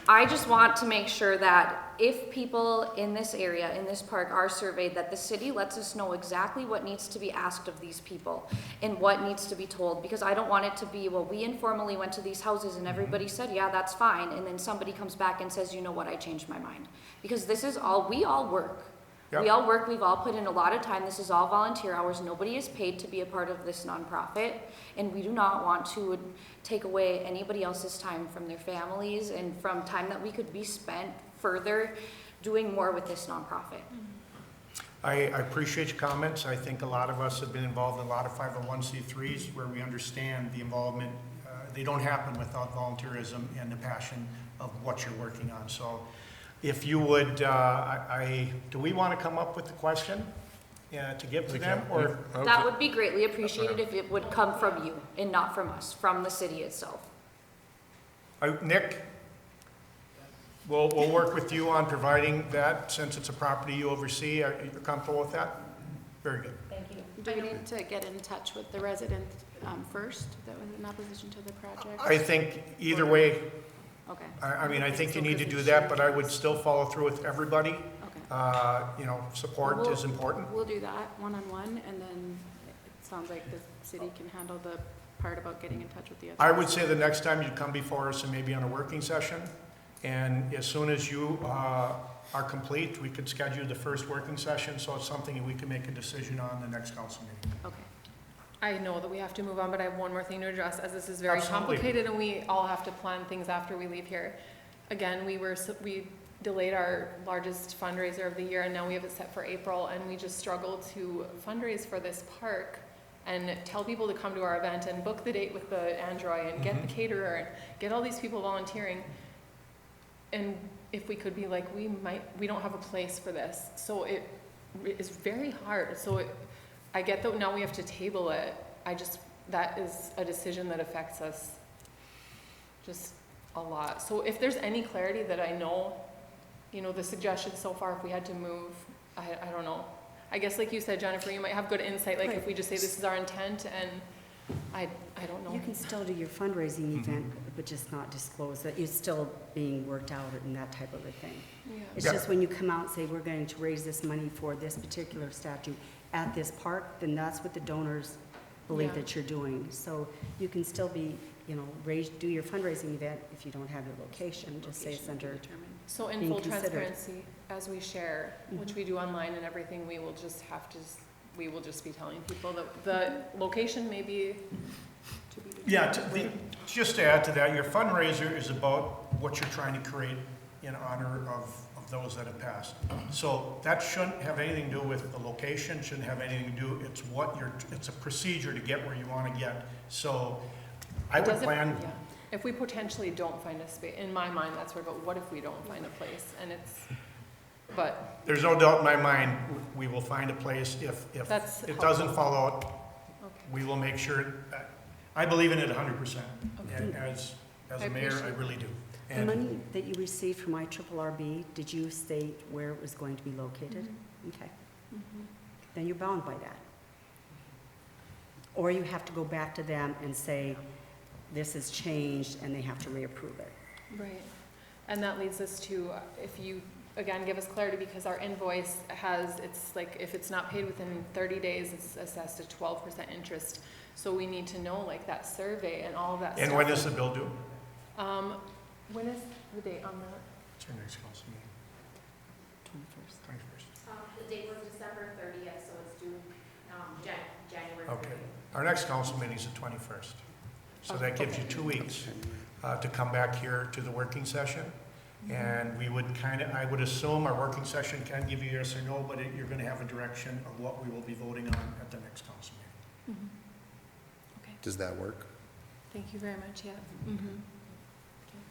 I just want to make sure that if people in this area, in this park, are surveyed, that the city lets us know exactly what needs to be asked of these people and what needs to be told, because I don't want it to be, well, we informally went to these houses and everybody said, yeah, that's fine, and then somebody comes back and says, you know what, I changed my mind. Because this is all, we all work. Yep. We all work, we've all put in a lot of time, this is all volunteer hours, nobody is paid to be a part of this nonprofit, and we do not want to take away anybody else's time from their families and from time that we could be spent further doing more with this nonprofit. I appreciate your comments. I think a lot of us have been involved in a lot of 501c3s where we understand the involvement they don't happen without volunteerism and the passion of what you're working on. So if you would, do we want to come up with the question to give to them? Or That would be greatly appreciated if it would come from you and not from us, from the city itself. Nick, we'll work with you on providing that since it's a property you oversee. Are you comfortable with that? Very good. Thank you. Do we need to get in touch with the resident first that was in opposition to the project? I think either way, Okay, I mean, I think you need to do that, but I would still follow through with everybody. okay. You know, support is important. We'll do that one-on-one, and then it sounds like the city can handle the part about getting in touch with the other. I would say the next time you come before us and maybe on a working session, and as soon as you are complete, we could schedule the first working session, so it's something we can make a decision on the next council meeting. Okay. I know that we have to move on, but I have one more thing to address, as this is very Absolutely. complicated and we all have to plan things after we leave here. Again, we delayed our largest fundraiser of the year, and now we have it set for April, and we just struggle to fundraise for this park and tell people to come to our event and book the date with the Android and get the caterer and get all these people volunteering. And if we could be like, we don't have a place for this, so it is very hard. So I get that now we have to table it. That is a decision that affects us just a lot. So if there's any clarity that I know, you know, the suggestion so far, if we had to move, I don't know. I guess like you said, Jennifer, you might have good insight, like if we just say this is our intent, and I don't know. You can still do your fundraising event, but just not disclose that it's still being worked out and that type of a thing. Yeah. It's just when you come out and say, we're going to raise this money for this particular statue at this park, then that's what the donors believe Yeah. that you're doing. So you can still be, you know, do your fundraising event if you don't have your location, just say it's under. So in being full considered. transparency, as we share, which we do online and everything, we will just be telling people that the location may be to be determined. Yeah, just to add to that, your fundraiser is about what you're trying to create in honor of those that have passed. So that shouldn't have anything to do with the location, shouldn't have anything to do, it's a procedure to get where you want to get. So I would plan. Yeah. If we potentially don't find a space, in my mind, that's where, but what if we don't find a place and but. There's no doubt in my mind, we will find a place if That's it doesn't helpful. fall out. Okay. We will make sure, I believe in it 100%. Okay. And as I a mayor, I appreciate really do. The And money that you received from IRRB, did you state where it was going to be located? Okay. Then you're bound by that. Or you have to go back to them and say, this has changed, and they have to reapprove it. Right. And that leads us to, if you, again, give us clarity, because our invoice it's like, if it's not paid within 30 days, it's assessed at 12% interest. So we need to know, like, that survey and all of that stuff. when is the bill due? When is the date on that? It's your next council meeting, 21st. The date was December 30th, so it's due, January 30th. Okay. Our next council meeting is the 21st. So that gives you 2 weeks to come back here to the working session. And we would I would assume our working session can give you yes or no, but you're going to have a direction of what we will be voting on at the next council meeting. Okay. Does that work? Thank you very much, yeah.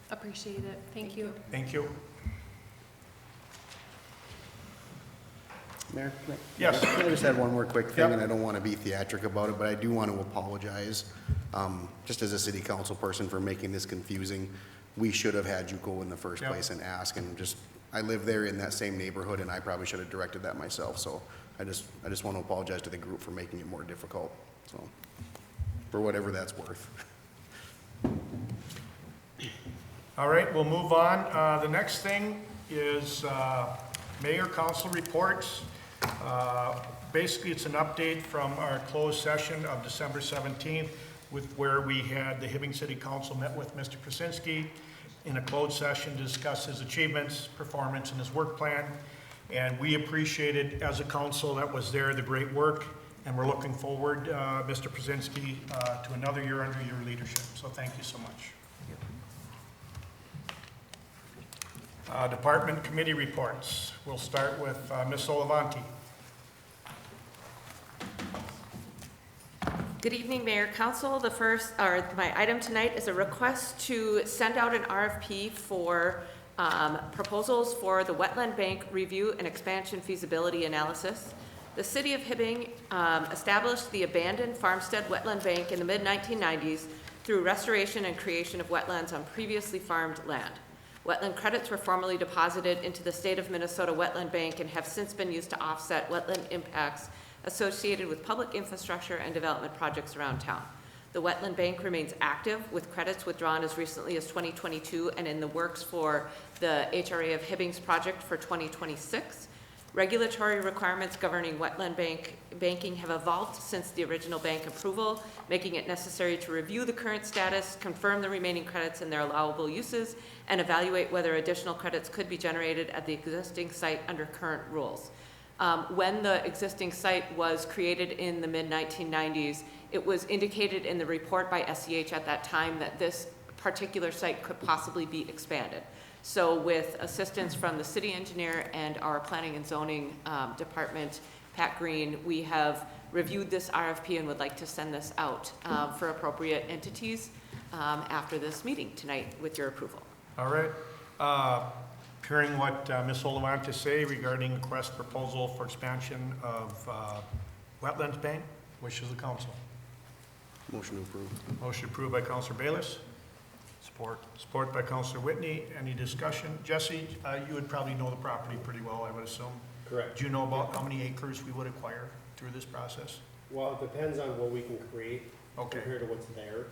Appreciate it. Thank you. Thank you. Mayor? Yes. I just had one more quick thing, Yep. and I don't want to be theatric about it, but I do want to apologize, just as a city council person, for making this confusing. We should have had you go in the first Yep. place and ask, and I live there in that same neighborhood, and I probably should have directed that myself, so I just want to apologize to the group for making it more difficult, so, for whatever that's worth. All right, we'll move on. The next thing is mayor council reports. Basically, it's an update from our closed session of December 17th, where we had the Hibbing City Council met with Mr. Krasinski in a closed session to discuss his achievements, performance, and his work plan. And we appreciated, as a council that was there, the great work, and we're looking forward, Mr. Krasinski, to another year under your leadership. So thank you so much. Department committee reports. We'll start with Ms. Olivanti. Good evening, Mayor, Council. The first, or my item tonight is a request to send out an RFP for proposals for the Wetland Bank Review and Expansion Feasibility Analysis. The City of Hibbing established the abandoned farmstead wetland bank in the mid-1990s through restoration and creation of wetlands on previously farmed land. Wetland credits were formerly deposited into the State of Minnesota Wetland Bank and have since been used to offset wetland impacts associated with public infrastructure and development projects around town. The Wetland Bank remains active with credits withdrawn as recently as 2022 and in the works for the HRA of Hibbing's project for 2026. Regulatory requirements governing wetland banking have evolved since the original bank approval, making it necessary to review the current status, confirm the remaining credits and their allowable uses, and evaluate whether additional credits could be generated at the existing site under current rules. When the existing site was created in the mid-1990s, it was indicated in the report by SEH at that time that this particular site could possibly be expanded. So with assistance from the city engineer and our planning and zoning department, Pat Green, we have reviewed this RFP and would like to send this out for appropriate entities after this meeting tonight with your approval. All right. Hearing what Ms. Olavant to say regarding request proposal for expansion of Wetlands Bank, wishes of the council. Motion to approve. Motion approved by Councilor Bayless. Support. Support by Councilor Whitney. Any discussion? Jesse, you would probably know the property pretty well, I would assume. Correct. Do you know about how many acres we would acquire through this process? Well, it depends on what we can create Okay. compared to what's there.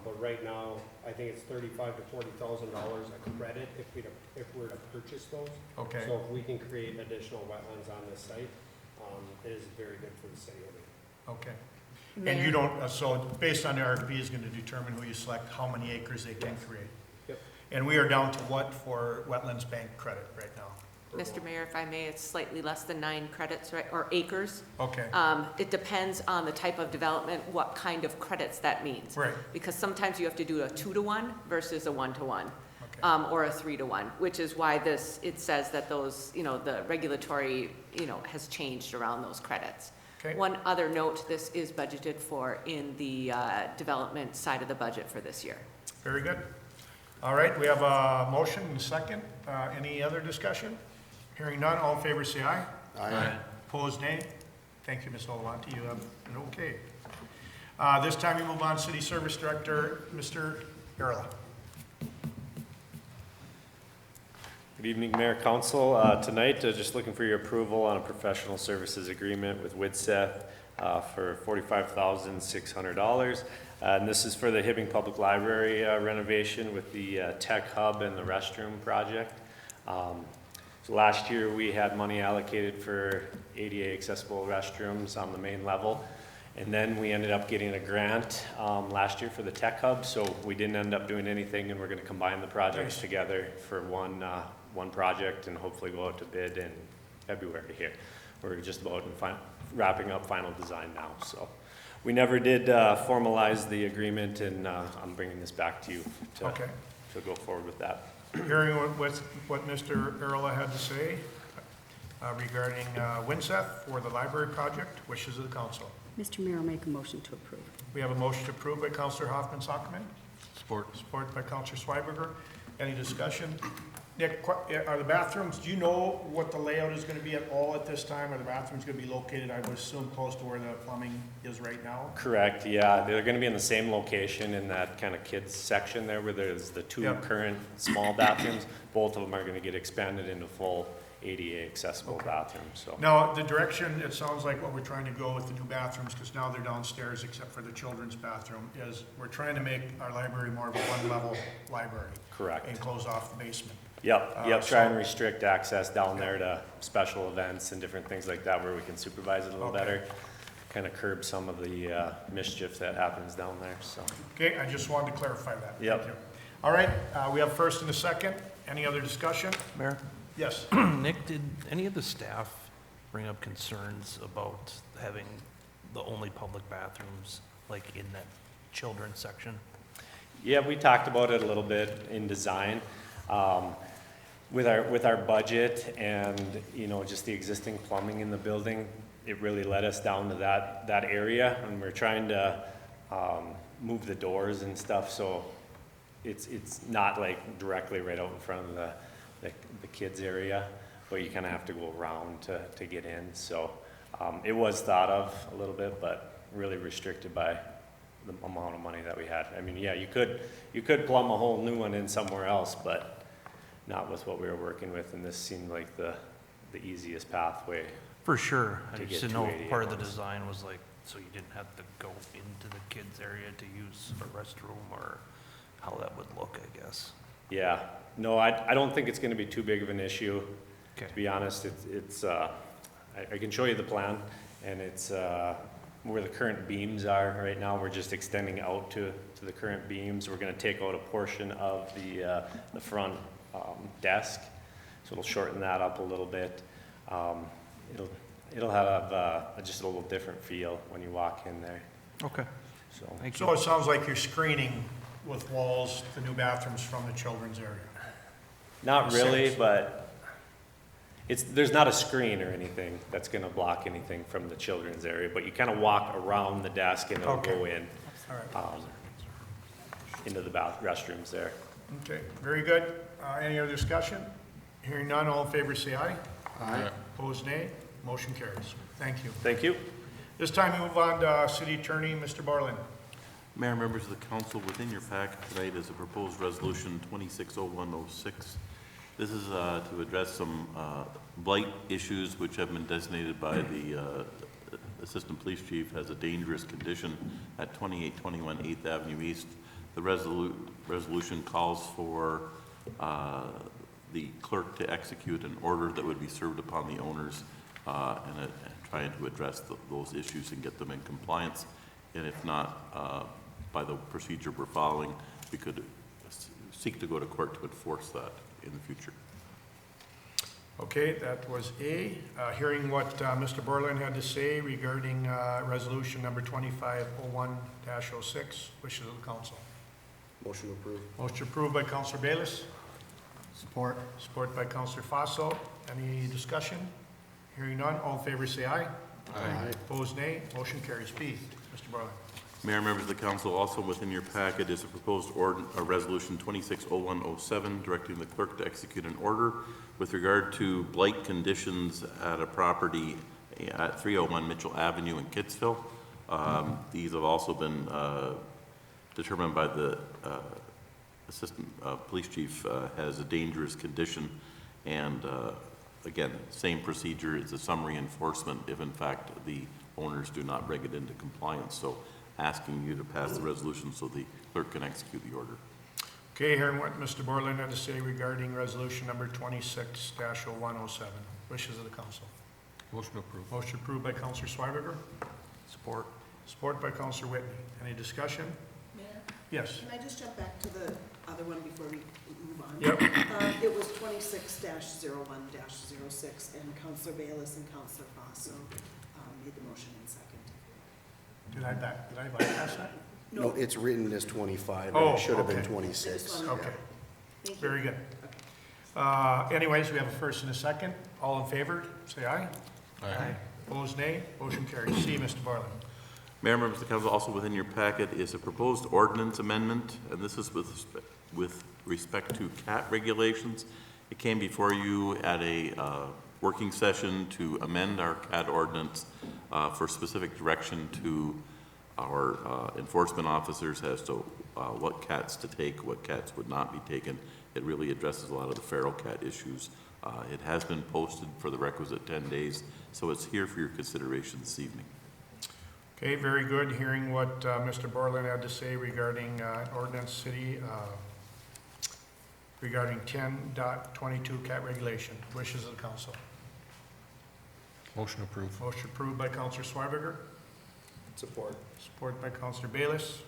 But right now, I think it's $35,000 to $40,000 a credit if we were to purchase those. Okay. So if we can create additional wetlands on this site, it is very good for the city of Hibbing. Okay. And you don't, so based on the RFP is going to determine who you select, how many acres they can create? Yep. And we are down to what for Wetlands Bank credit right now? Mr. Mayor, if I may, it's slightly less than 9 credits, right, or acres. Okay. It depends on the type of development, what kind of credits that means. Right. Because sometimes you have to do a 2-to-1 versus a 1-to-1. Okay. Or a 3-to-1, which is why it says that those, the regulatory, has changed around those credits. Okay. One other note, this is budgeted for in the development side of the budget for this year. Very good. All right, we have a motion and a second. Any other discussion? Hearing none, all in favor say aye. Aye. Opposed, nay. Thank you, Ms. Olavanti. You have an okay. This time we move on to City Service Director, Mr. Erla. Good evening, Mayor, Council. Tonight, just looking for your approval on a professional services agreement with WIDSEF for $45,600. And this is for the Hibbing Public Library renovation with the tech hub and the restroom project. So last year, we had money allocated for ADA accessible restrooms on the main level. And then we ended up getting a grant last year for the tech hub, so we didn't end up doing anything, and we're going to combine the projects together for one project and hopefully go out to bid in February here. We're just about wrapping up final design now, so. We never did formalize the agreement, and I'm bringing this back to you to go forward with that. Hearing what Mr. Erla had to say regarding WINSEF for the library project, wishes of the council. Mr. Mayor, I'll make a motion to approve. We have a motion to approve by Councilor Hoffman-Sockman. Support. Support by Councilor Schweberger. Any discussion? Nick, are the bathrooms, do you know what the layout is going to be at all at this time? Are the bathrooms going to be located, I would assume, close to where the plumbing is right now? Correct, yeah. They're going to be in the same location in that kind of kids section there where there's the two current small bathrooms. Both of them are going to get expanded into full ADA accessible bathrooms. So. Now, the direction, it sounds like what we're trying to go with the new bathrooms, because now they're downstairs except for the children's bathroom, is we're trying to make our library more of a one-level library. Correct. And close off the basement. Yep, try and restrict access down there to special events and different things like that where we can supervise it a little better. Kind of curb some of the mischief that happens down there, so. Okay, I just wanted to clarify that. Yep. Thank you. All right, we have first and a second. Any other discussion? Mayor? Yes. Nick, did any of the staff bring up concerns about having the only public bathrooms, like in that children's section? Yeah, we talked about it a little bit in design. With our budget and, just the existing plumbing in the building, it really led us down to that area, and we're trying to move the doors and stuff, so it's not like directly right out in front of the kids area, but you kind of have to go around to get in. So it was thought of a little bit, but really restricted by the amount of money that we had. I mean, yeah, you could plumb a whole new one in somewhere else, but not with what we were working with, and this seemed like the easiest pathway. For sure. I To just get didn't know 280 if part of at the once. design was like, so you didn't have to go into the kids' area to use a restroom, or how that would look, I guess. Yeah, no, I don't think it's gonna be too big of an issue. Okay. To be honest, I can show you the plan, and it's where the current beams are right now. We're just extending out to the current beams. We're gonna take out a portion of the front desk, so it'll shorten that up a little bit. It'll have just a little different feel when you walk in there, Okay. so. Thank you. So it sounds like you're screening with walls, the new bathrooms from the children's area. Not really, Sense. but there's not a screen or anything that's gonna block anything from the children's area, but you kind of walk around the desk and it'll Okay. go in, All right. into the restrooms there. Okay, very good. Any other discussion? Hearing none, all in favor say aye. Aye. Opposed, nay. Motion carries. Thank you. Thank you. This time we move on to City Attorney, Mr. Borland. Mayor, members of the council, within your packet tonight is a proposed resolution 260106. This is to address some blight issues which have been designated by the Assistant Police Chief as a dangerous condition at 2821 8th Avenue East. The resolution calls for the clerk to execute an order that would be served upon the owners and trying to address those issues and get them in compliance. And if not, by the procedure we're following, we could seek to go to court to enforce that in the future. Okay, that was A. Hearing what Mr. Borland had to say regarding resolution number 2501-06, wishes of the council. Motion approved. Motion approved by Councilor Bayless, Support. support by Councilor Fossil. Any discussion? Hearing none, all in favor say aye. Aye. Opposed, nay. Motion carries. B, Mr. Borland. Mayor, members of the council, also within your packet is a proposed resolution 260107, directing the clerk to execute an order with regard to blight conditions at a property at 301 Mitchell Avenue in Kitsville. These have also been determined by the Assistant Police Chief as a dangerous condition, and again, same procedure. It's a summary enforcement if in fact the owners do not bring it into compliance. So asking you to pass the resolution so the clerk can execute the order. Okay, hearing what Mr. Borland had to say regarding resolution number 26-0107, wishes of the council. Motion approved. Motion approved by Councilor Schweberger, Support. support by Councilor Whitney. Any discussion? Mayor, Yes. can I just jump back to the other one before we move on? Yep. It was 26-01-06, and Councilor Bayless and Councilor Fossil made the motion in second. Did I bypass that? No, it's written as 25, and Oh, it should have been okay. 26. Okay, Thank you. very good. Anyways, we have a first and a second. All in favor, say aye. Aye. Opposed, nay. Motion carries. C, Mr. Borland. Mayor, members of the council, also within your packet is a proposed ordinance amendment, and this is with respect to cat regulations. It came before you at a working session to amend our cat ordinance for specific direction to our enforcement officers as to what cats to take, what cats would not be taken. It really addresses a lot of the feral cat issues. It has been posted for the requisite 10 days, so it's here for your consideration this evening. Okay, very good. Hearing what Mr. Borland had to say regarding ordinance city, regarding 10.22 cat regulation. Wishes of the council. Motion approved. Motion approved by Councilor Schweberger, Support. support by Councilor Bayless.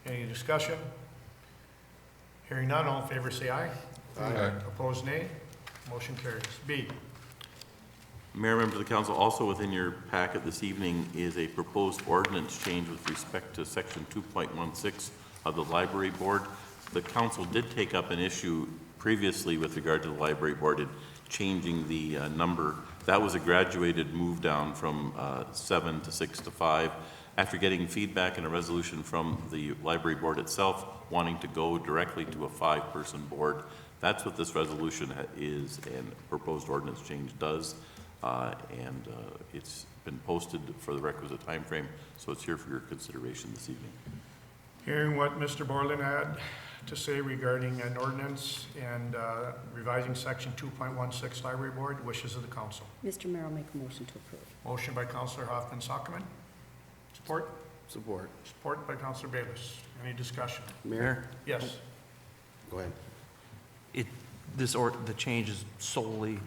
Any discussion? Hearing none, all in favor say aye. Aye. Opposed, nay. Motion carries. B, Mayor, members of the council, also within your packet this evening is a proposed ordinance change with respect to section 2.16 of the library board. The council did take up an issue previously with regard to the library board in changing the number. That was a graduated move down from 7 to 6 to 5. After getting feedback and a resolution from the library board itself, wanting to go directly to a 5-person board. That's what this resolution is and proposed ordinance change does. And it's been posted for the requisite time frame, so it's here for your consideration this evening. Hearing what Mr. Borland had to say regarding an ordinance and revising section 2.16 library board, wishes of the council. Mr. Mayor, I'll make a motion to approve. Motion by Councillor Hoffman Sockman. Support? Support. Support by Councillor Bayless. Any discussion? Mayor? Yes. Go ahead. The change is solely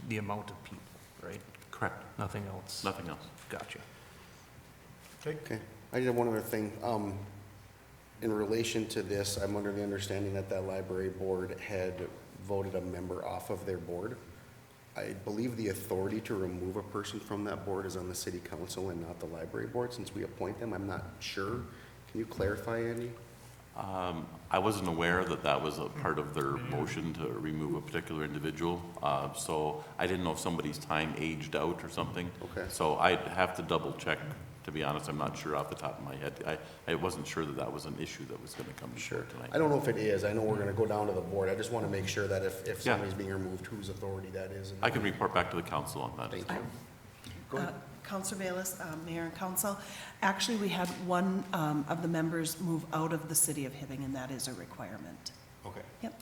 the amount of people, right? Correct. Nothing else? Nothing else. Gotcha. Okay. I did have one other thing. In relation to this, I'm under the understanding that that library board had voted a member off of their board. I believe the authority to remove a person from that board is on the city council and not the library board, since we appoint them. I'm not sure. Can you clarify, Andy? I wasn't aware that that was a part of their motion to remove a particular individual. So I didn't know if somebody's time aged out or something. Okay. So I'd have to double check. To be honest, I'm not sure off the top of my head. I wasn't sure that that was an issue that was going to come before tonight. I don't know if it is. I know we're gonna go down to the board. I just wanna make sure that if somebody's being removed, whose authority that is. I can report back to the council on that. Thank you. Go ahead. Councilor Bayless, Mayor and Council, actually, we had one of the members move out of the city of Hibbing, and that is a requirement. Okay. Yep.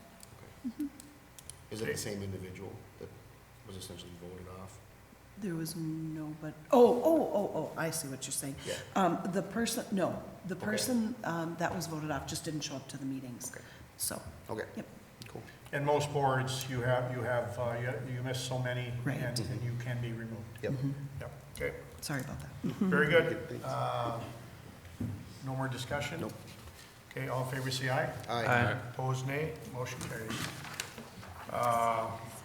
Is it the same individual that was essentially voted off? There was no, but, I see what you're saying. Yeah. The person that was voted off just didn't show up to the meetings. Okay. So, Okay. Yep. Cool. In most boards, you miss so many Right. and you can be removed. Yep. Yep. Okay. sorry about that. Very good. Thanks. No more discussion? Nope. Okay, all in favor, say aye. Aye. Opposed, nay. Motion carries.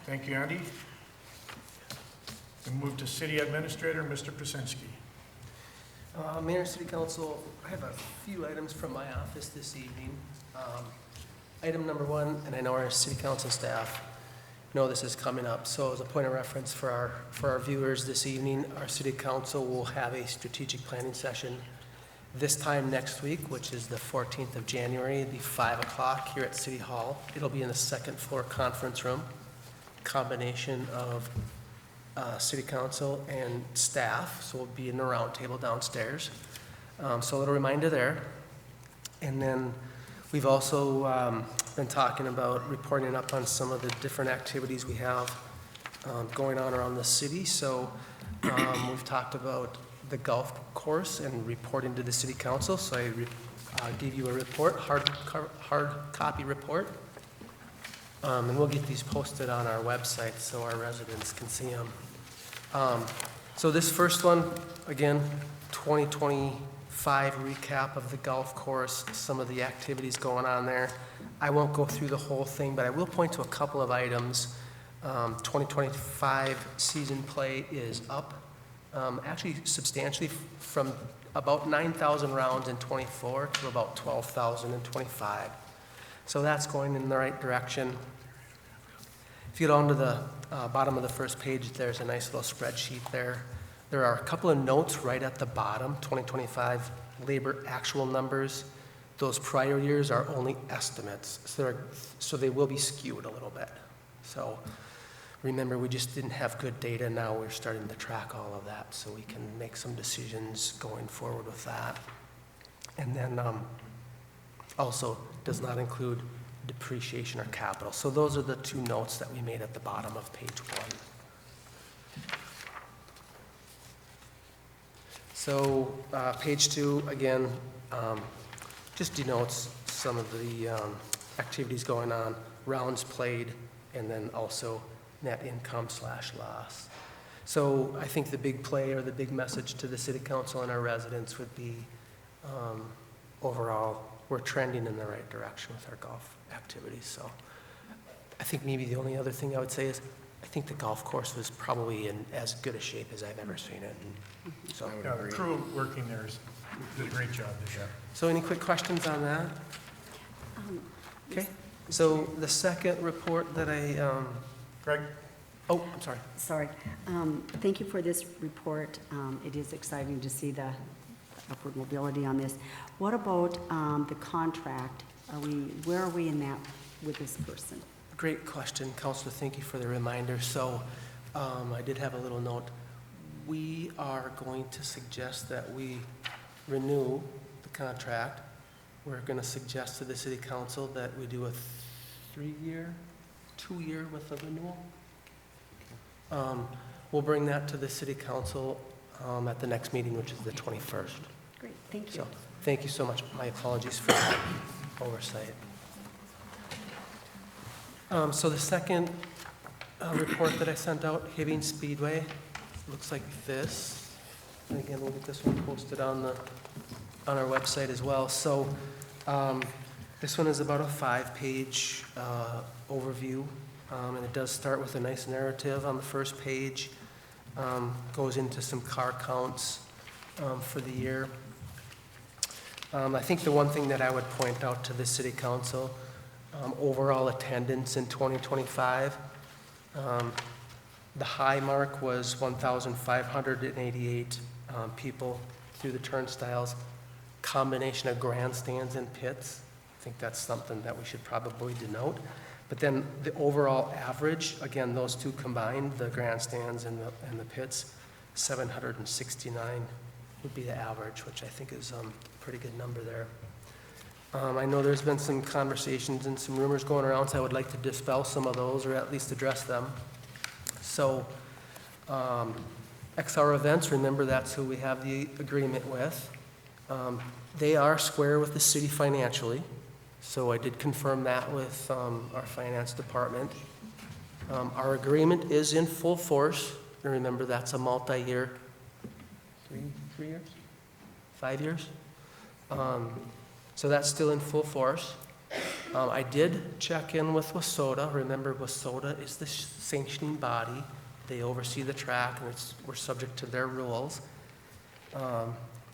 Thank you, Andy. We move to City Administrator, Mr. Krasinski. Mayor, City Council, I have a few items from my office this evening. Item number one, and I know our City Council staff know this is coming up, so as a point of reference for our viewers this evening, our City Council will have a strategic planning session this time next week, which is the 14th of January. It'll be 5 o'clock here at City Hall. It'll be in the second floor conference room, combination of City Council and staff, so we'll be in the round table downstairs. So a little reminder there. And then we've also been talking about reporting up on some of the different activities we have going on around the city. So we've talked about the golf course and reporting to the City Council. So I gave you a report, hard copy report. And we'll get these posted on our website so our residents can see them. So this first one, again, 2025 recap of the golf course, some of the activities going on there. I won't go through the whole thing, but I will point to a couple of items. 2025 season play is up, actually substantially from about 9,000 rounds in 24 to about 12,000 in 25. So that's going in the right direction. If you get on to the bottom of the first page, there's a nice little spreadsheet there. There are a couple of notes right at the bottom, 2025 labor actual numbers. Those prior years are only estimates, so they will be skewed a little bit. So remember, we just didn't have good data. Now we're starting to track all of that so we can make some decisions going forward with that. And then also does not include depreciation or capital. So those are the two notes that we made at the bottom of page 1. So page 2, again, just denotes some of the activities going on, rounds played, and then also net income / loss. So I think the big play or the big message to the City Council and our residents would be overall, we're trending in the right direction with our golf activities. So I think maybe the only other thing I would say is I think the golf course was probably in as good a shape as I've ever seen it. So, Yeah, the crew working there did a great job this year. so any quick questions on that? Okay, so the second report that I, Greg? Oh, I'm sorry. Sorry. Thank you for this report. It is exciting to see the upward mobility on this. What about the contract? Where are we in that with this person? Great question, Counselor. Thank you for the reminder. So I did have a little note. We are going to suggest that we renew the contract. We're going to suggest to the City Council that we do a 3-year, 2-year with a renewal. We'll bring that to the City Council at the next meeting, which is the 21st. Great, thank you. So, thank you so much. My apologies for that oversight. So the second report that I sent out, Hibbing Speedway, looks like this. And again, we'll get this one posted on our website as well. So this one is about a 5-page overview, and it does start with a nice narrative on the first page. Goes into some car counts for the year. I think the one thing that I would point out to the City Council, overall attendance in 2025, the high mark was 1,588 people through the turnstiles, combination of grandstands and pits. I think that's something that we should probably denote. But then the overall average, again, those two combined, the grandstands and the pits, 769 would be the average, which I think is a pretty good number there. I know there's been some conversations and some rumors going around, so I would like to dispel some of those or at least address them. So XR Events, remember that's who we have the agreement with. They are square with the city financially, so I did confirm that with our finance department. Our agreement is in full force, and remember that's a multi-year, 3 years? 5 years? So that's still in full force. I did check in with WSOTA. Remember, WSOTA is the sanctioning body. They oversee the track, and we're subject to their rules.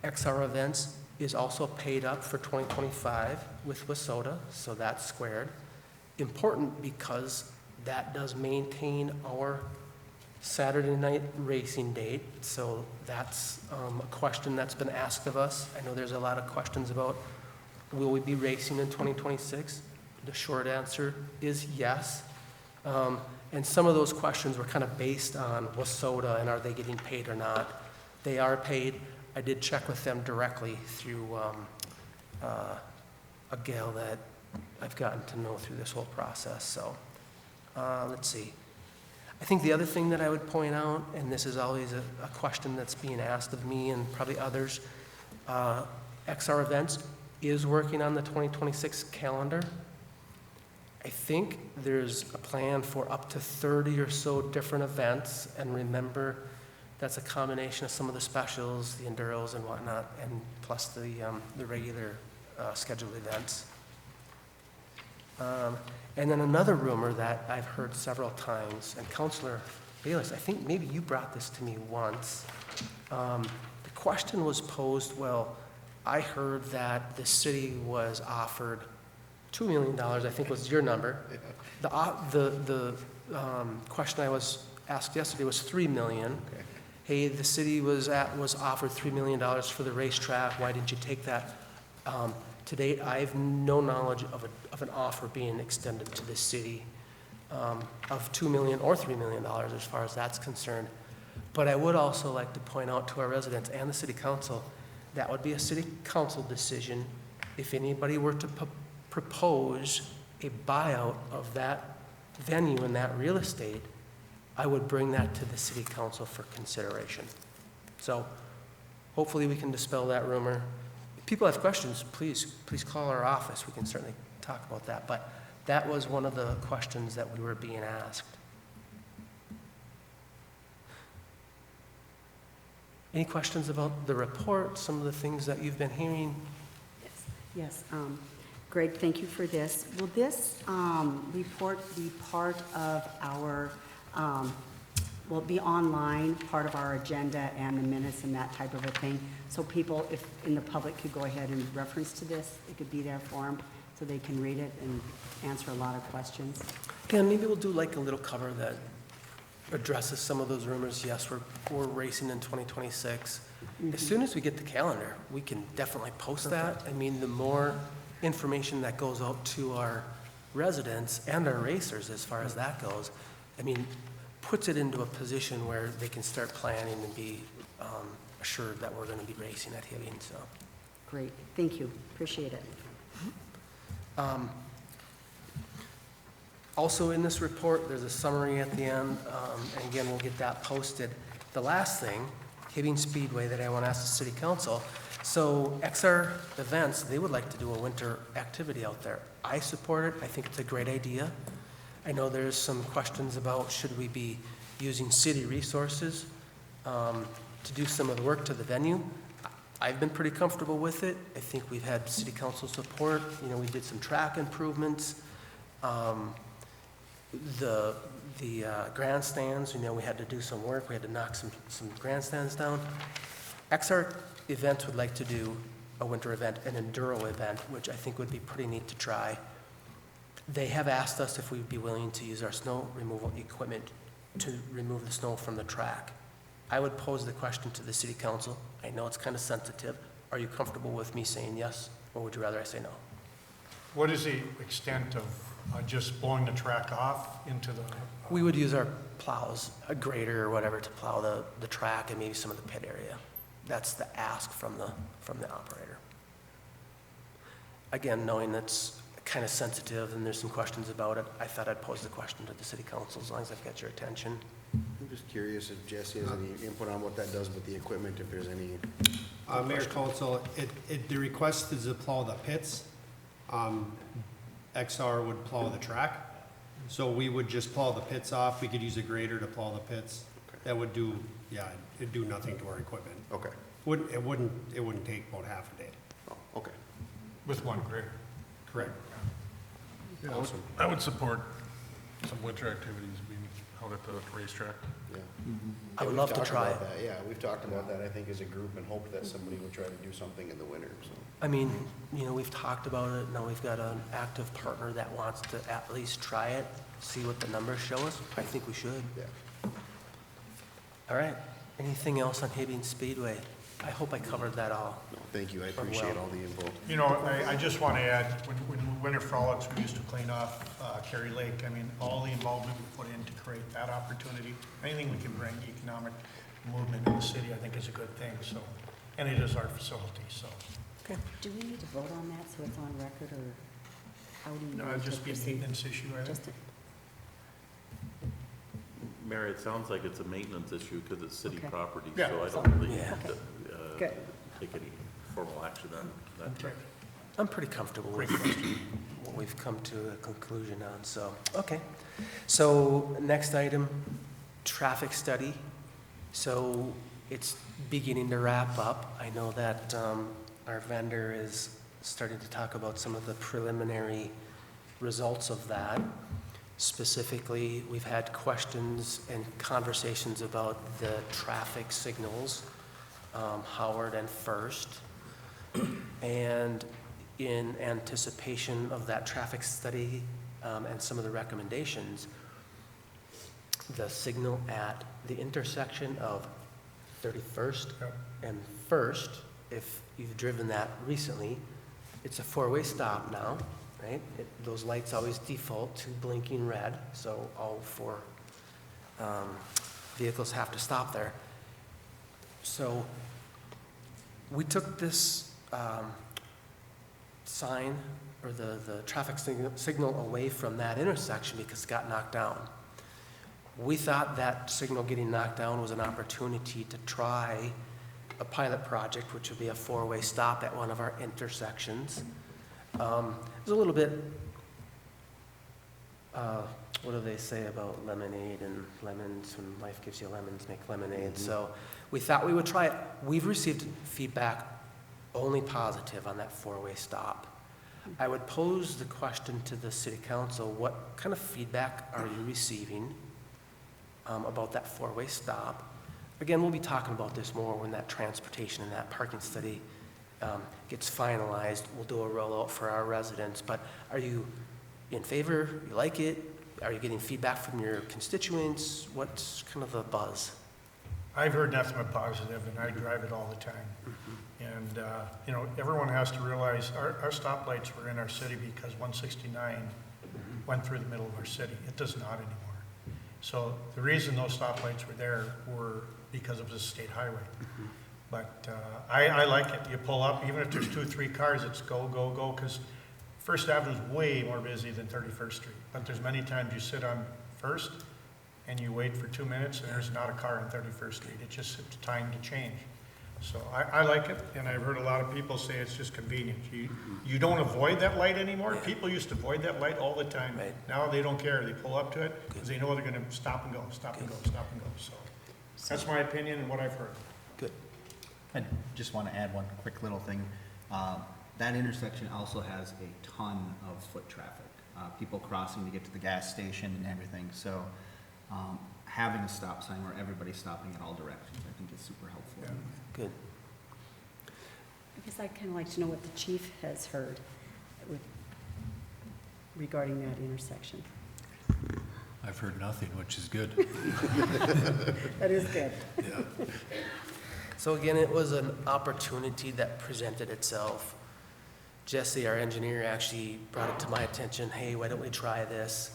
XR Events is also paid up for 2025 with WSOTA, so that's squared. Important because that does maintain our Saturday night racing date, so that's a question that's been asked of us. I know there's a lot of questions about, will we be racing in 2026? The short answer is yes. And some of those questions were kind of based on WSOTA and are they getting paid or not. They are paid. I did check with them directly through a gal that I've gotten to know through this whole process. So let's see. I think the other thing that I would point out, and this is always a question that's being asked of me and probably others, XR Events is working on the 2026 calendar. I think there's a plan for up to 30 or so different events, and remember, that's a combination of some of the specials, the enduros and whatnot, and plus the regular scheduled events. And then another rumor that I've heard several times, and Councilor Bayless, I think maybe you brought this to me once. The question was posed, well, I heard that the city was offered $2 million, I think was your number. The question I was asked yesterday was $3 million. Okay. Hey, the city was offered $3 million for the racetrack. Why didn't you take that? To date, I have no knowledge of an offer being extended to the city of $2 million or $3 million as far as that's concerned. But I would also like to point out to our residents and the city council, that would be a city council decision if anybody were to propose a buyout of that venue and that real estate. I would bring that to the city council for consideration. So hopefully we can dispel that rumor. If people have questions, please call our office. We can certainly talk about that. But that was one of the questions that we were being asked. Any questions about the report, some of the things that you've been hearing? Yes. Greg, thank you for this. Will this report be part of our, will it be online, part of our agenda and the minutes and that type of a thing? So people, if in the public could go ahead and reference to this, it could be there for them so they can read it and answer a lot of questions. Yeah, maybe we'll do like a little cover that addresses some of those rumors. Yes, we're racing in 2026. As soon as we get the calendar, we can definitely post that. I mean, the more information that goes out to our residents and our racers as far as that goes, I mean, puts it into a position where they can start planning and be assured that we're going to be racing at Hibbing, so. Great, thank you, appreciate it. Also in this report, there's a summary at the end, and again, we'll get that posted. The last thing, Hibbing Speedway, that I want to ask the city council. So XR Events, they would like to do a winter activity out there. I support it, I think it's a great idea. I know there's some questions about should we be using city resources to do some of the work to the venue. I've been pretty comfortable with it. I think we've had city council support. You know, we did some track improvements. The grandstands, you know, we had to do some work. We had to knock some grandstands down. XR Events would like to do a winter event, an enduro event, which I think would be pretty neat to try. They have asked us if we'd be willing to use our snow removal equipment to remove the snow from the track. I would pose the question to the city council. I know it's kind of sensitive. Are you comfortable with me saying yes, or would you rather I say no? What is the extent of just blowing the track off into the? We would use our plows, a grader or whatever, to plow the track and maybe some of the pit area. That's the ask from the operator. Again, knowing that's kind of sensitive and there's some questions about it, I thought I'd pose the question to the city council as long as I've got your attention. I'm just curious if Jesse has any input on what that does with the equipment, if there's any. Mayor, council, the request is to plow the pits. XR would plow the track. So we would just plow the pits off. We could use a grader to plow the pits. That would do, it'd do nothing to our equipment. Okay. It wouldn't take about half a day. Oh, okay. With one grader. Correct. Yeah, Awesome. I would support some winter activities being held at the racetrack. Yeah. I would We've love to talked try about it. that. Yeah, we've talked about that, I think, as a group and hoped that somebody would try to do something in the winter, so. I mean, you know, we've talked about it. Now we've got an active partner that wants to at least try it, see what the numbers show us. I think we should. Yeah. All right. Anything else on Hibbing Speedway? I hope I covered that all. No, thank you, I appreciate all the info. You know, I just want to add, when winter frolics, we used to clean off Cary Lake. I mean, all the involvement we put in to create that opportunity, anything we can bring economic movement in the city, I think is a good thing, so. And it is our facility, so. Okay. Do we need to vote on that so it's on record, or how do you? No, want it'd to just be a proceed? maintenance issue, I think. Just a- Mayor, it sounds like it's a maintenance issue because it's city Okay. property, Yeah. so I don't really Yeah. need to Good. take any formal action on that. Okay. I'm pretty comfortable with what we've come to a conclusion on, so, okay. So, next item, traffic study. So, it's beginning to wrap up. I know that our vendor is starting to talk about some of the preliminary results of that. Specifically, we've had questions and conversations about the traffic signals, Howard and First. And in anticipation of that traffic study and some of the recommendations, the signal at the intersection of 31st Yep. and First, if you've driven that recently, it's a four-way stop now, right? Those lights always default to blinking red, so all four vehicles have to stop there. So we took this sign or the traffic signal away from that intersection because it got knocked down. We thought that signal getting knocked down was an opportunity to try a pilot project, which would be a four-way stop at one of our intersections. It was a little bit, what do they say about lemonade and lemons? When life gives you lemons, make lemonade. Mm-hmm. So we thought we would try it. We've received feedback only positive on that four-way stop. I would pose the question to the city council, what kind of feedback are you receiving about that four-way stop? Again, we'll be talking about this more when that transportation and that parking study gets finalized. We'll do a rollout for our residents, but are you in favor? You like it? Are you getting feedback from your constituents? What's kind of the buzz? I've heard nothing but positive, and I drive it all the time. And, you know, everyone has to realize our stoplights were in our city because 169 went through the middle of our city. It does not anymore. So the reason those stoplights were there were because it was a state highway. But I like it. You pull up, even if there's 2 or 3 cars, it's go, go, go, because First Avenue is way more busy than 31st Street. But there's many times you sit on First and you wait for 2 minutes and there's not a car on 31st Street. It's time to change. So I like it, and I've heard a lot of people say it's just convenient. You don't avoid that light anymore. Yeah. People used to avoid that light all the time. Right. Now they don't care. They pull up to it because they know they're gonna stop and go, stop and go, stop and go. So that's my opinion and what I've heard. Good. I just want to add one quick little thing. That intersection also has a ton of foot traffic, people crossing to get to the gas station and everything. So having a stop sign where everybody's stopping in all directions, I think is super helpful. Yeah. Good. I guess I'd kind of like to know what the chief has heard regarding that intersection. I've heard nothing, which is good. That is good. Yeah. So again, it was an opportunity that presented itself. Jesse, our engineer, actually brought it to my attention. Hey, why don't we try this?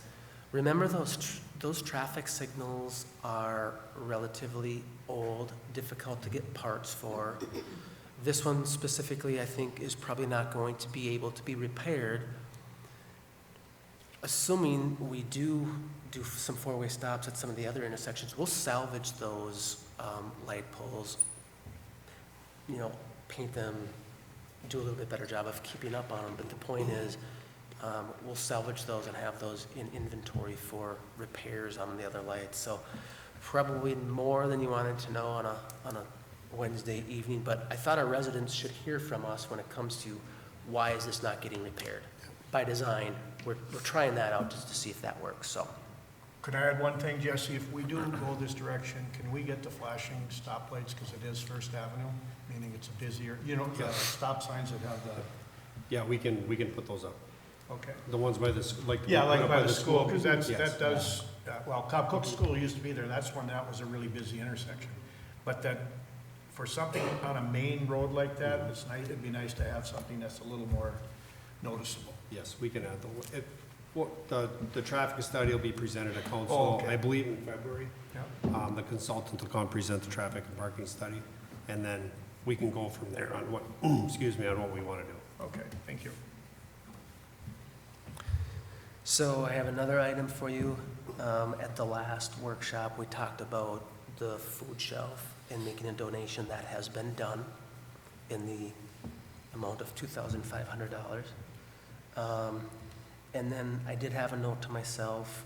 Remember those traffic signals are relatively old, difficult to get parts for. This one specifically, I think, is probably not going to be able to be repaired. Assuming we do some 4-way stops at some of the other intersections, we'll salvage those light poles, you know, paint them, do a little bit better job of keeping up on them. But the point is, we'll salvage those and have those in inventory for repairs on the other lights. So probably more than you wanted to know on a Wednesday evening, but I thought our residents should hear from us when it comes to why is this not getting repaired? By design, we're trying that out just to see if that works, so. Could I add one thing, Jesse? If we do go this direction, can we get the flashing stoplights, because it is First Avenue, meaning it's a busier, you know, the stop signs that have the, Yeah, we can put those up. okay. The ones by the, like. Yeah, like by the school, because Yes. that does, well, Cobb Cook School used to be there, that's when that was a really busy intersection. But that, for something on a main road like that, it's nice, it'd be nice to have something that's a little more noticeable. Yes, we can add the traffic study will be presented at council, okay. I believe in February. Yeah. The consultant will come present the traffic and parking study, and then we can go from there on what, excuse me, on what we want to do. Okay, thank you. So I have another item for you. At the last workshop, we talked about the food shelf and making a donation. That has been done in the amount of $2,500. And then I did have a note to myself.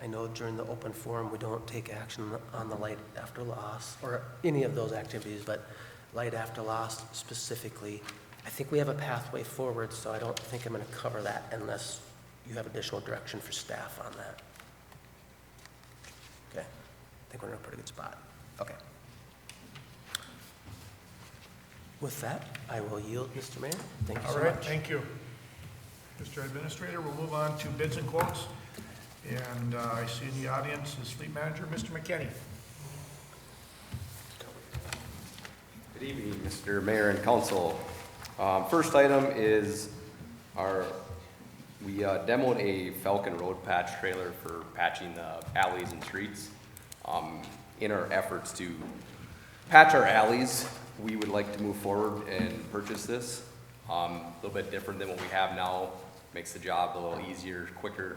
I know during the open forum, we don't take action on the light after loss or any of those activities, but light after loss specifically, I think we have a pathway forward, so I don't think I'm going to cover that unless you have additional direction for staff on that. Okay, I think we're in a pretty good spot. Okay. With that, I will yield, Mr. Mayor. Thank you so All much. right, thank you. Mr. Administrator, we'll move on to bids and quotes. And I see in the audience is Fleet Manager, Mr. McKinney. Good evening, Mr. Mayor and Council. First item is we demoed a Falcon Road patch trailer for patching the alleys and streets. In our efforts to patch our alleys, we would like to move forward and purchase this. A little bit different than what we have now, makes the job a little easier, quicker.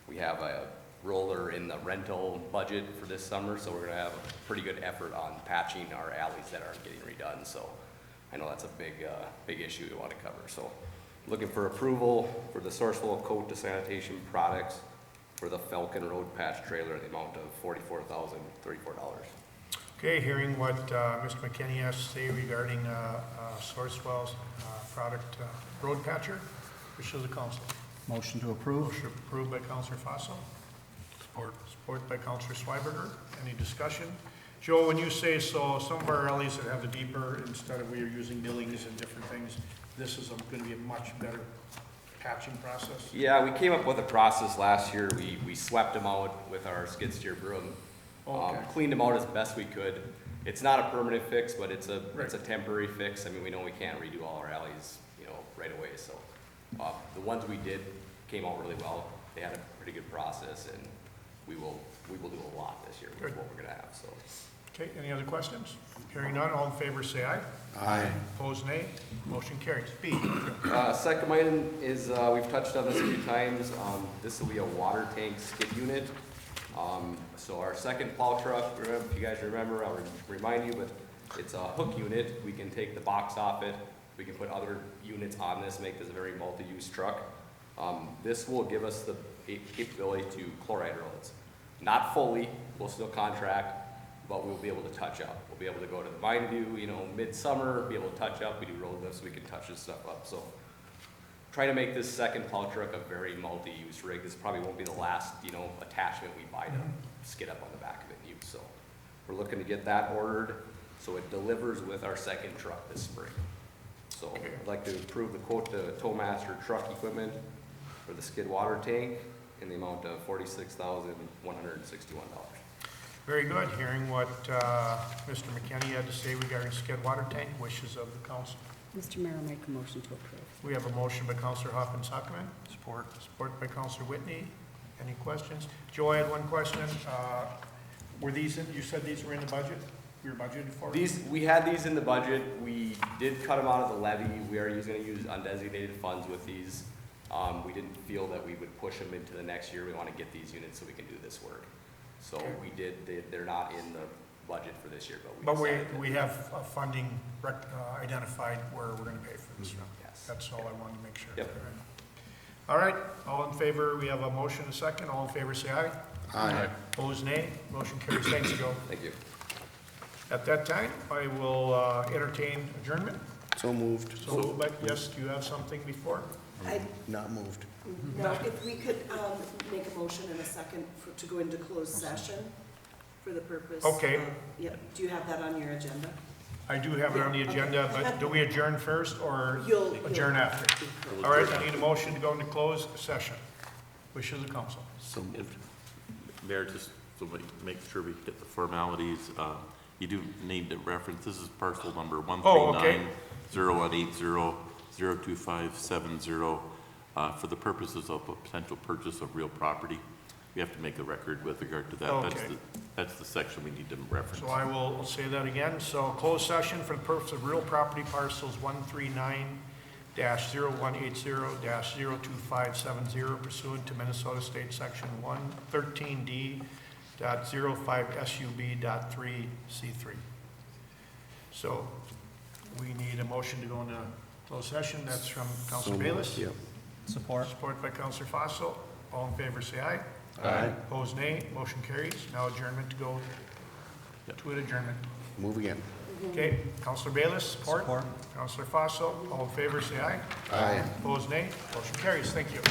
We have a roller in the rental budget for this summer, so we're gonna have a pretty good effort on patching our alleys that aren't getting redone. So I know that's a big issue we want to cover. So looking for approval for the Sourcewell Coat to Sanitation Products for the Falcon Road patch trailer in the amount of $44,034. Okay, hearing what Mr. McKinney has to say regarding Sourcewell's product road patcher, wish of the council. Motion to approve. Motion approved by Councilor Fossil. Support. Support by Councilor Schweberger. Any discussion? Joe, when you say so, some of our alleys that have the deeper, instead of we are using millings and different things, this is going to be a much better patching process? Yeah, we came up with a process last year. We swept them out with our skid steer broom. Okay. Cleaned them out as best we could. It's not a permanent fix, but it's a temporary fix. I mean, we know we can't redo all our alleys, you know, right away, so. The ones we did came out really well. They had a pretty good process, and we will do a lot this year with what we're gonna have, so. Okay, any other questions? Hearing none, all in favor say aye. Aye. Opposed, nay. Motion carries. B. Second item is, we've touched on this a few times. This will be a water tank skid unit. So our second plow truck, if you guys remember, I'll remind you, but it's a hook unit. We can take the box off it. We can put other units on this, make this a very multi-use truck. This will give us the capability to chloride roads. Not fully, we'll still contract, but we'll be able to touch up. We'll be able to go to the mine view, you know, midsummer, be able to touch up. We do road lifts, so we can touch this stuff up. So try to make this second plow truck a very multi-use rig. This probably won't be the last, you know, attachment we buy to skid up on the back of it and use. So we're looking to get that ordered so it delivers with our second truck this spring. So I'd like to approve the quote to Towmaster Truck Equipment for the skid water tank in the amount of $46,161. Very good. Hearing what Mr. McKinney had to say regarding skid water tank, wishes of the council. Mr. Mayor, I'll make a motion to approve. We have a motion by Councilor Hoffman Sockman, Support. support by Councilor Whitney. Any questions? Joe, I had one question. Were these, you said these were in the budget? You were budgeted for? We had these in the budget. We did cut them out of the levy. We are gonna use undesignated funds with these. We didn't feel that we would push them into the next year. We wanna get these units so we can do this work. So we did, they're not in the budget for this year, but we have funding identified where we're gonna pay for this. Yes. That's all I wanted to make sure. Yep. All right, all in favor, we have a motion, a second. All in favor, say aye. Aye. Opposed, nay. Motion carries. Thanks, Joe. Thank you. At that time, I will entertain adjournment. So moved. So, but yes, do you have something before? Not moved. No, if we could make a motion in a second to go into closed session for the purpose. Okay. Yep, do you have that on your agenda? I do have it on the agenda, but do we adjourn first or You'll adjourn after? All right, I need a motion to go into closed session. Wishes of the council. So moved. Mayor, just so we make sure we get the formalities, you do need to reference, this is parcel number Oh, okay. 139-0180-02570, for the purposes of a potential purchase of real property. We have to make a record with regard to that. Okay. That's the section we need to reference. So I will say that again. So closed session for the purpose of real property parcels 139-0180-02570 pursuant to Minnesota State Section 113D.05SUB.3C3. So we need a motion to go into closed session. That's from Councilor Bayless. Yep. Support. Support by Councilor Fossil. All in favor, say aye. Aye. Opposed, nay. Motion carries. Now adjournment to go to an adjournment. Move again. Okay, Councilor Bayless, support. Councilor Fossil, all in favor, say aye. Aye. Opposed, nay. Motion carries. Thank you.